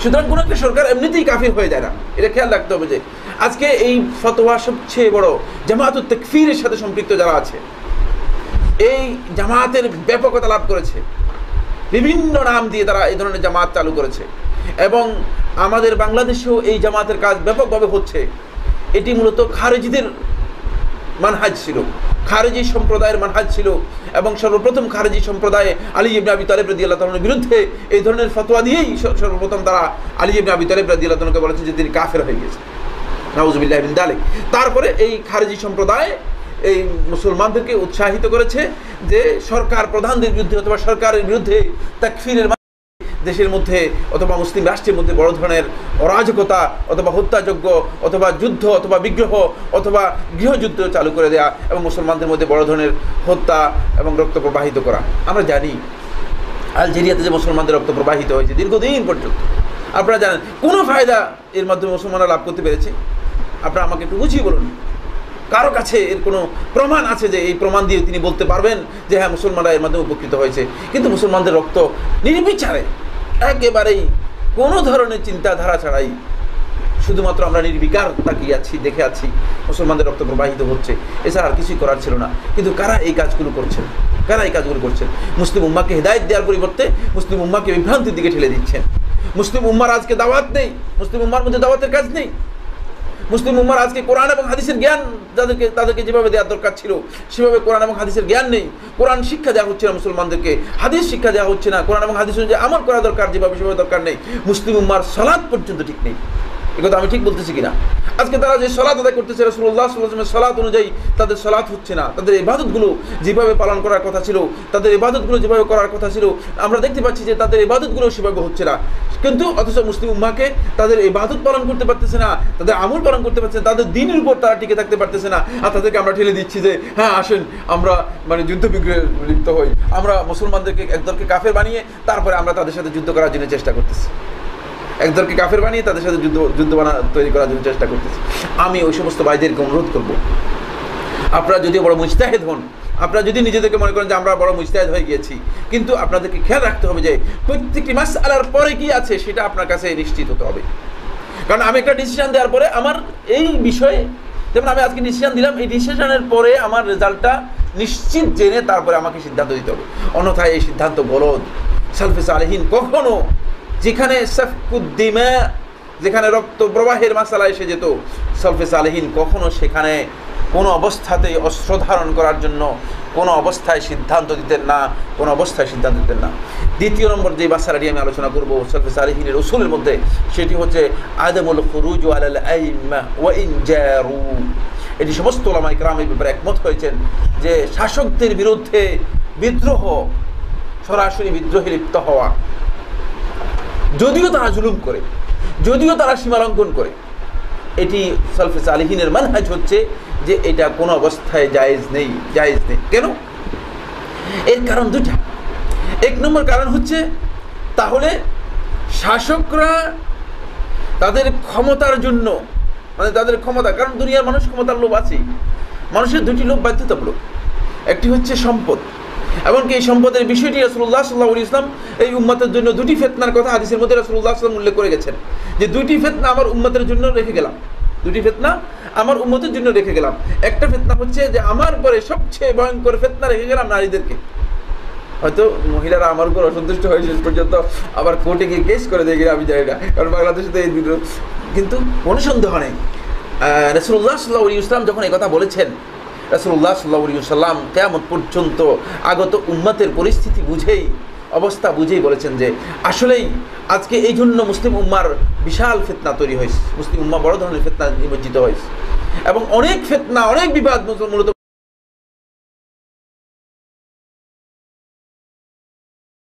সুতরাং কোনো একটা সরকার এমনিতেই কাফির হয়ে যায় না, এটা খেয়াল রাখতে হবে। যে আজকে এই ফতোয়া সবচেয়ে বড় জামাতুত তাকফীরের সাথে সম্পৃক্ত যারা আছে, এই জামাতের ব্যাপকতা লাভ করেছে, বিভিন্ন নাম দিয়ে তারা এই ধরনের জামাত চালু করেছে এবং আমাদের বাংলাদেশেও এই জামাতের কাজ ব্যাপকভাবে হচ্ছে। এটি মূলত খারেজিদের মানহাজ ছিল, খারেজি সম্প্রদায়ের মানহাজ ছিল এবং সর্বপ্রথম খারেজি সম্প্রদায়ে আলী ইবনে আবি তালেব রাদিয়াল্লাহু তাআলার বিরুদ্ধে এই ধরনের ফতোয়া দিয়েই সর্বপ্রথম তারা আলী ইবনে আবি তালেব রাদিয়াল্লাহু তাআলাকে বলেছে যে তিনি কাফের হয়ে গেছেন। নাউজুবিল্লাহি মিন যালিক। তারপরে এই খারেজি সম্প্রদায় এই মুসলমানদেরকে উৎসাহিত করেছে যে সরকার প্রধানদের বিরুদ্ধে অথবা সরকারের বিরুদ্ধে তাকফীরের দেশের মধ্যে অথবা মুসলিম রাষ্ট্রের মধ্যে বড় ধরনের অরাজকতা অথবা হত্যাযজ্ঞ অথবা যুদ্ধ অথবা বিগ্রহ অথবা গৃহযুদ্ধ চালু করে দেয়া এবং মুসলমানদের মধ্যে বড় ধরনের হত্যা এবং রক্ত প্রবাহিত করা। আমরা জানি আলজেরিয়াতে যে মুসলমানদের রক্ত প্রবাহিত হয়েছে দীর্ঘদিন পর্যন্ত, আপনারা জানেন কোনো ফায়দা এর মাধ্যমে মুসলমানরা লাভ করতে পেরেছে? আপনারা আমাকে একটু বুঝিয়ে বলুন, কারো কাছে এর কোনো প্রমাণ আছে যে এই প্রমাণ দিয়ে তিনি বলতে পারবেন যে হ্যাঁ মুসলমানরা এর মাধ্যমে উপকৃত হয়েছে? কিন্তু মুসলমানদের রক্ত নির্বিচারে একেবারেই কোনো ধরনের চিন্তাধারা ছাড়াই শুধুমাত্র আমরা নির্বিকার তাকিয়ে আছি, দেখে আছি মুসলমানদের রক্ত প্রবাহিত হচ্ছে, এছাড়া আর কিছুই করার ছিল না। কিন্তু কারা এই কাজগুলো করছেন? কারা এই কাজগুলো করছেন? মুসলিম উম্মাহকে হেদায়েত দেওয়ার পরিবর্তে মুসলিম উম্মাহকে বিভ্রান্তির দিকে ঠেলে দিচ্ছেন। মুসলিম উম্মার আজকে দাওয়াত নেই, মুসলিম উম্মার মধ্যে দাওয়াতের কাজ নেই। মুসলিম উম্মার আজকে কোরআন এবং হাদিসের জ্ঞান তাদেরকে যেভাবে দেওয়ার দরকার ছিল সেভাবে কোরআন এবং হাদিসের জ্ঞান নেই। কোরআন শিক্ষা দেওয়া হচ্ছে না মুসলমানদেরকে, হাদিস শিক্ষা দেওয়া হচ্ছে না, কোরআন এবং হাদিস অনুযায়ী আমল করা দরকার যেভাবে সেভাবে দরকার নেই। মুসলিম উম্মার সালাত পর্যন্ত ঠিক নেই। একথা আমি ঠিক বলতেছি কিনা? আজকে তারা যে সালাত আদায় করতেছে রাসূলুল্লাহ সাল্লাল্লাহু আলাইহি ওয়াসাল্লামের সালাত অনুযায়ী তাদের সালাত হচ্ছে না। তাদের ইবাদতগুলো যেভাবে পালন করার কথা ছিল, তাদের ইবাদতগুলো যেভাবে করার কথা ছিল, আমরা দেখতে পাচ্ছি যে তাদের ইবাদতগুলো সেভাবে হচ্ছে না। কিন্তু অথচ মুসলিম উম্মাহকে তাদের ইবাদত পালন করতে পারতেছে না, তাদের আমল পালন করতে পারছে না, তাদের দ্বীনের উপর তারা টিকে থাকতে পারতেছে না। আর তাদেরকে আমরা ঠেলে দিচ্ছি যে হ্যাঁ আসেন আমরা মানে যুদ্ধ বিগ্রহে লিপ্ত হই, আমরা মুসলমানদেরকে একদলকে কাফের বানিয়ে তারপরে আমরা তাদের সাথে যুদ্ধ করার জন্য চেষ্টা করতেছি, একদলকে কাফের বানিয়ে তাদের সাথে যুদ্ধ তৈরি করার জন্য চেষ্টা করতেছি। আমি ওই সমস্ত ভাইদেরকে অনুরোধ করব, আপনারা যদি বড় মুজতাহিদ হন, আপনারা যদি নিজেদেরকে মনে করেন যে আমরা বড় মুজতাহিদ হয়ে গিয়েছি, কিন্তু আপনাদেরকে খেয়াল রাখতে হবে যে প্রত্যেকটি মাসআলার পরে কি আছে সেটা আপনার কাছে নিশ্চিত হতে হবে। কারণ আমি একটা ডিসিশন দেওয়ার পরে আমার এই বিষয়ে, যেমন আমি আজকে ডিসিশন দিলাম, এই ডিসিশনের পরে আমার রেজাল্টটা নিশ্চিত জেনে তারপরে আমাকে সিদ্ধান্ত দিতে হবে। অন্যথায় এই সিদ্ধান্ত গলদ। সালফে সালেহিন কখনো যেখানে সাফকুদ্দিমা, যেখানে রক্ত প্রবাহের মাসালা এসে যেত, সালফে সালেহিন কখনো সেখানে কোনো অবস্থাতেই অস্ত্র ধারণ করার জন্য কোনো অবস্থায় সিদ্ধান্ত দিতেন না, কোনো অবস্থায় সিদ্ধান্ত দিতেন না। দ্বিতীয় নম্বর যে মাসালাটি আমি আলোচনা করব সালফে সালেহিনের উসুলের মধ্যে, সেটি হচ্ছে আদমুল খুরুজ আলাল আইম্মা ওয়া ইন জারু। এটি সমস্ত উলামা ইকরাম এই ব্যাপারে একমত হয়েছেন যে শাসকদের বিরুদ্ধে বিদ্রোহ, সরাসরি বিদ্রোহে লিপ্ত হওয়া, যদিও তারা জুলুম করে, যদিও তারা সীমালঙ্ঘন করে, এটি সালফে সালেহিনের মানহাজ হচ্ছে যে এটা কোনো অবস্থায় জায়েজ নেই, জায়েজ নেই। কেন? এর কারণ দুটা। এক নম্বর কারণ হচ্ছে তাহলে শাসকরা তাদের ক্ষমতার জন্য, মানে তাদের ক্ষমতা, কারণ দুনিয়ার মানুষ ক্ষমতার লোভ আছে, মানুষের দুটি লোভ বাধ্যতামূলক। একটি হচ্ছে সম্পদ, এমনকি এই সম্পদের বিষয়টি রাসূলুল্লাহ সাল্লাল্লাহু আলাইহি ওয়াসাল্লাম এই উম্মতের জন্য দুটি ফিতনার কথা হাদিসের মধ্যে রাসূলুল্লাহ সাল্লাল্লাহু আলাইহি ওয়াসাল্লাম উল্লেখ করে গেছেন, যে দুটি ফিতনা আমার উম্মতের জন্য রেখে গেলাম, দুটি ফিতনা আমার উম্মতের জন্য রেখে গেলাম। একটা ফিতনা হচ্ছে যে আমার পরে সবচেয়ে ভয়ঙ্কর ফিতনা রেখে গেলাম নারীদেরকে। হয়তো মহিলারা আমার উপর অসন্তুষ্ট হয়ে শেষ পর্যন্ত আবার কোর্টে গিয়ে কেস করে দেয় কিনা আমি জানি না, কারণ বাংলাদেশে তো এই দুটো, কিন্তু কোনো সন্দেহ নেই রাসূলুল্লাহ সাল্লাল্লাহু আলাইহি ওয়াসাল্লাম যখন এই কথা বলেছেন, রাসূলুল্লাহ সাল্লাল্লাহু আলাইহি ওয়াসাল্লাম কিয়ামত পর্যন্ত আগত উম্মতের পরিস্থিতি বুঝেই, অবস্থা বুঝেই বলেছেন যে আসলেই আজকে এই জন্য মুসলিম উম্মার বিশাল ফিতনা তৈরি হয়েছে, মুসলিম উম্মা বড় ধরনের ফিতনা নিমজ্জিত হয়েছে, এবং অনেক ফিতনা, অনেক বিবাদ মূলত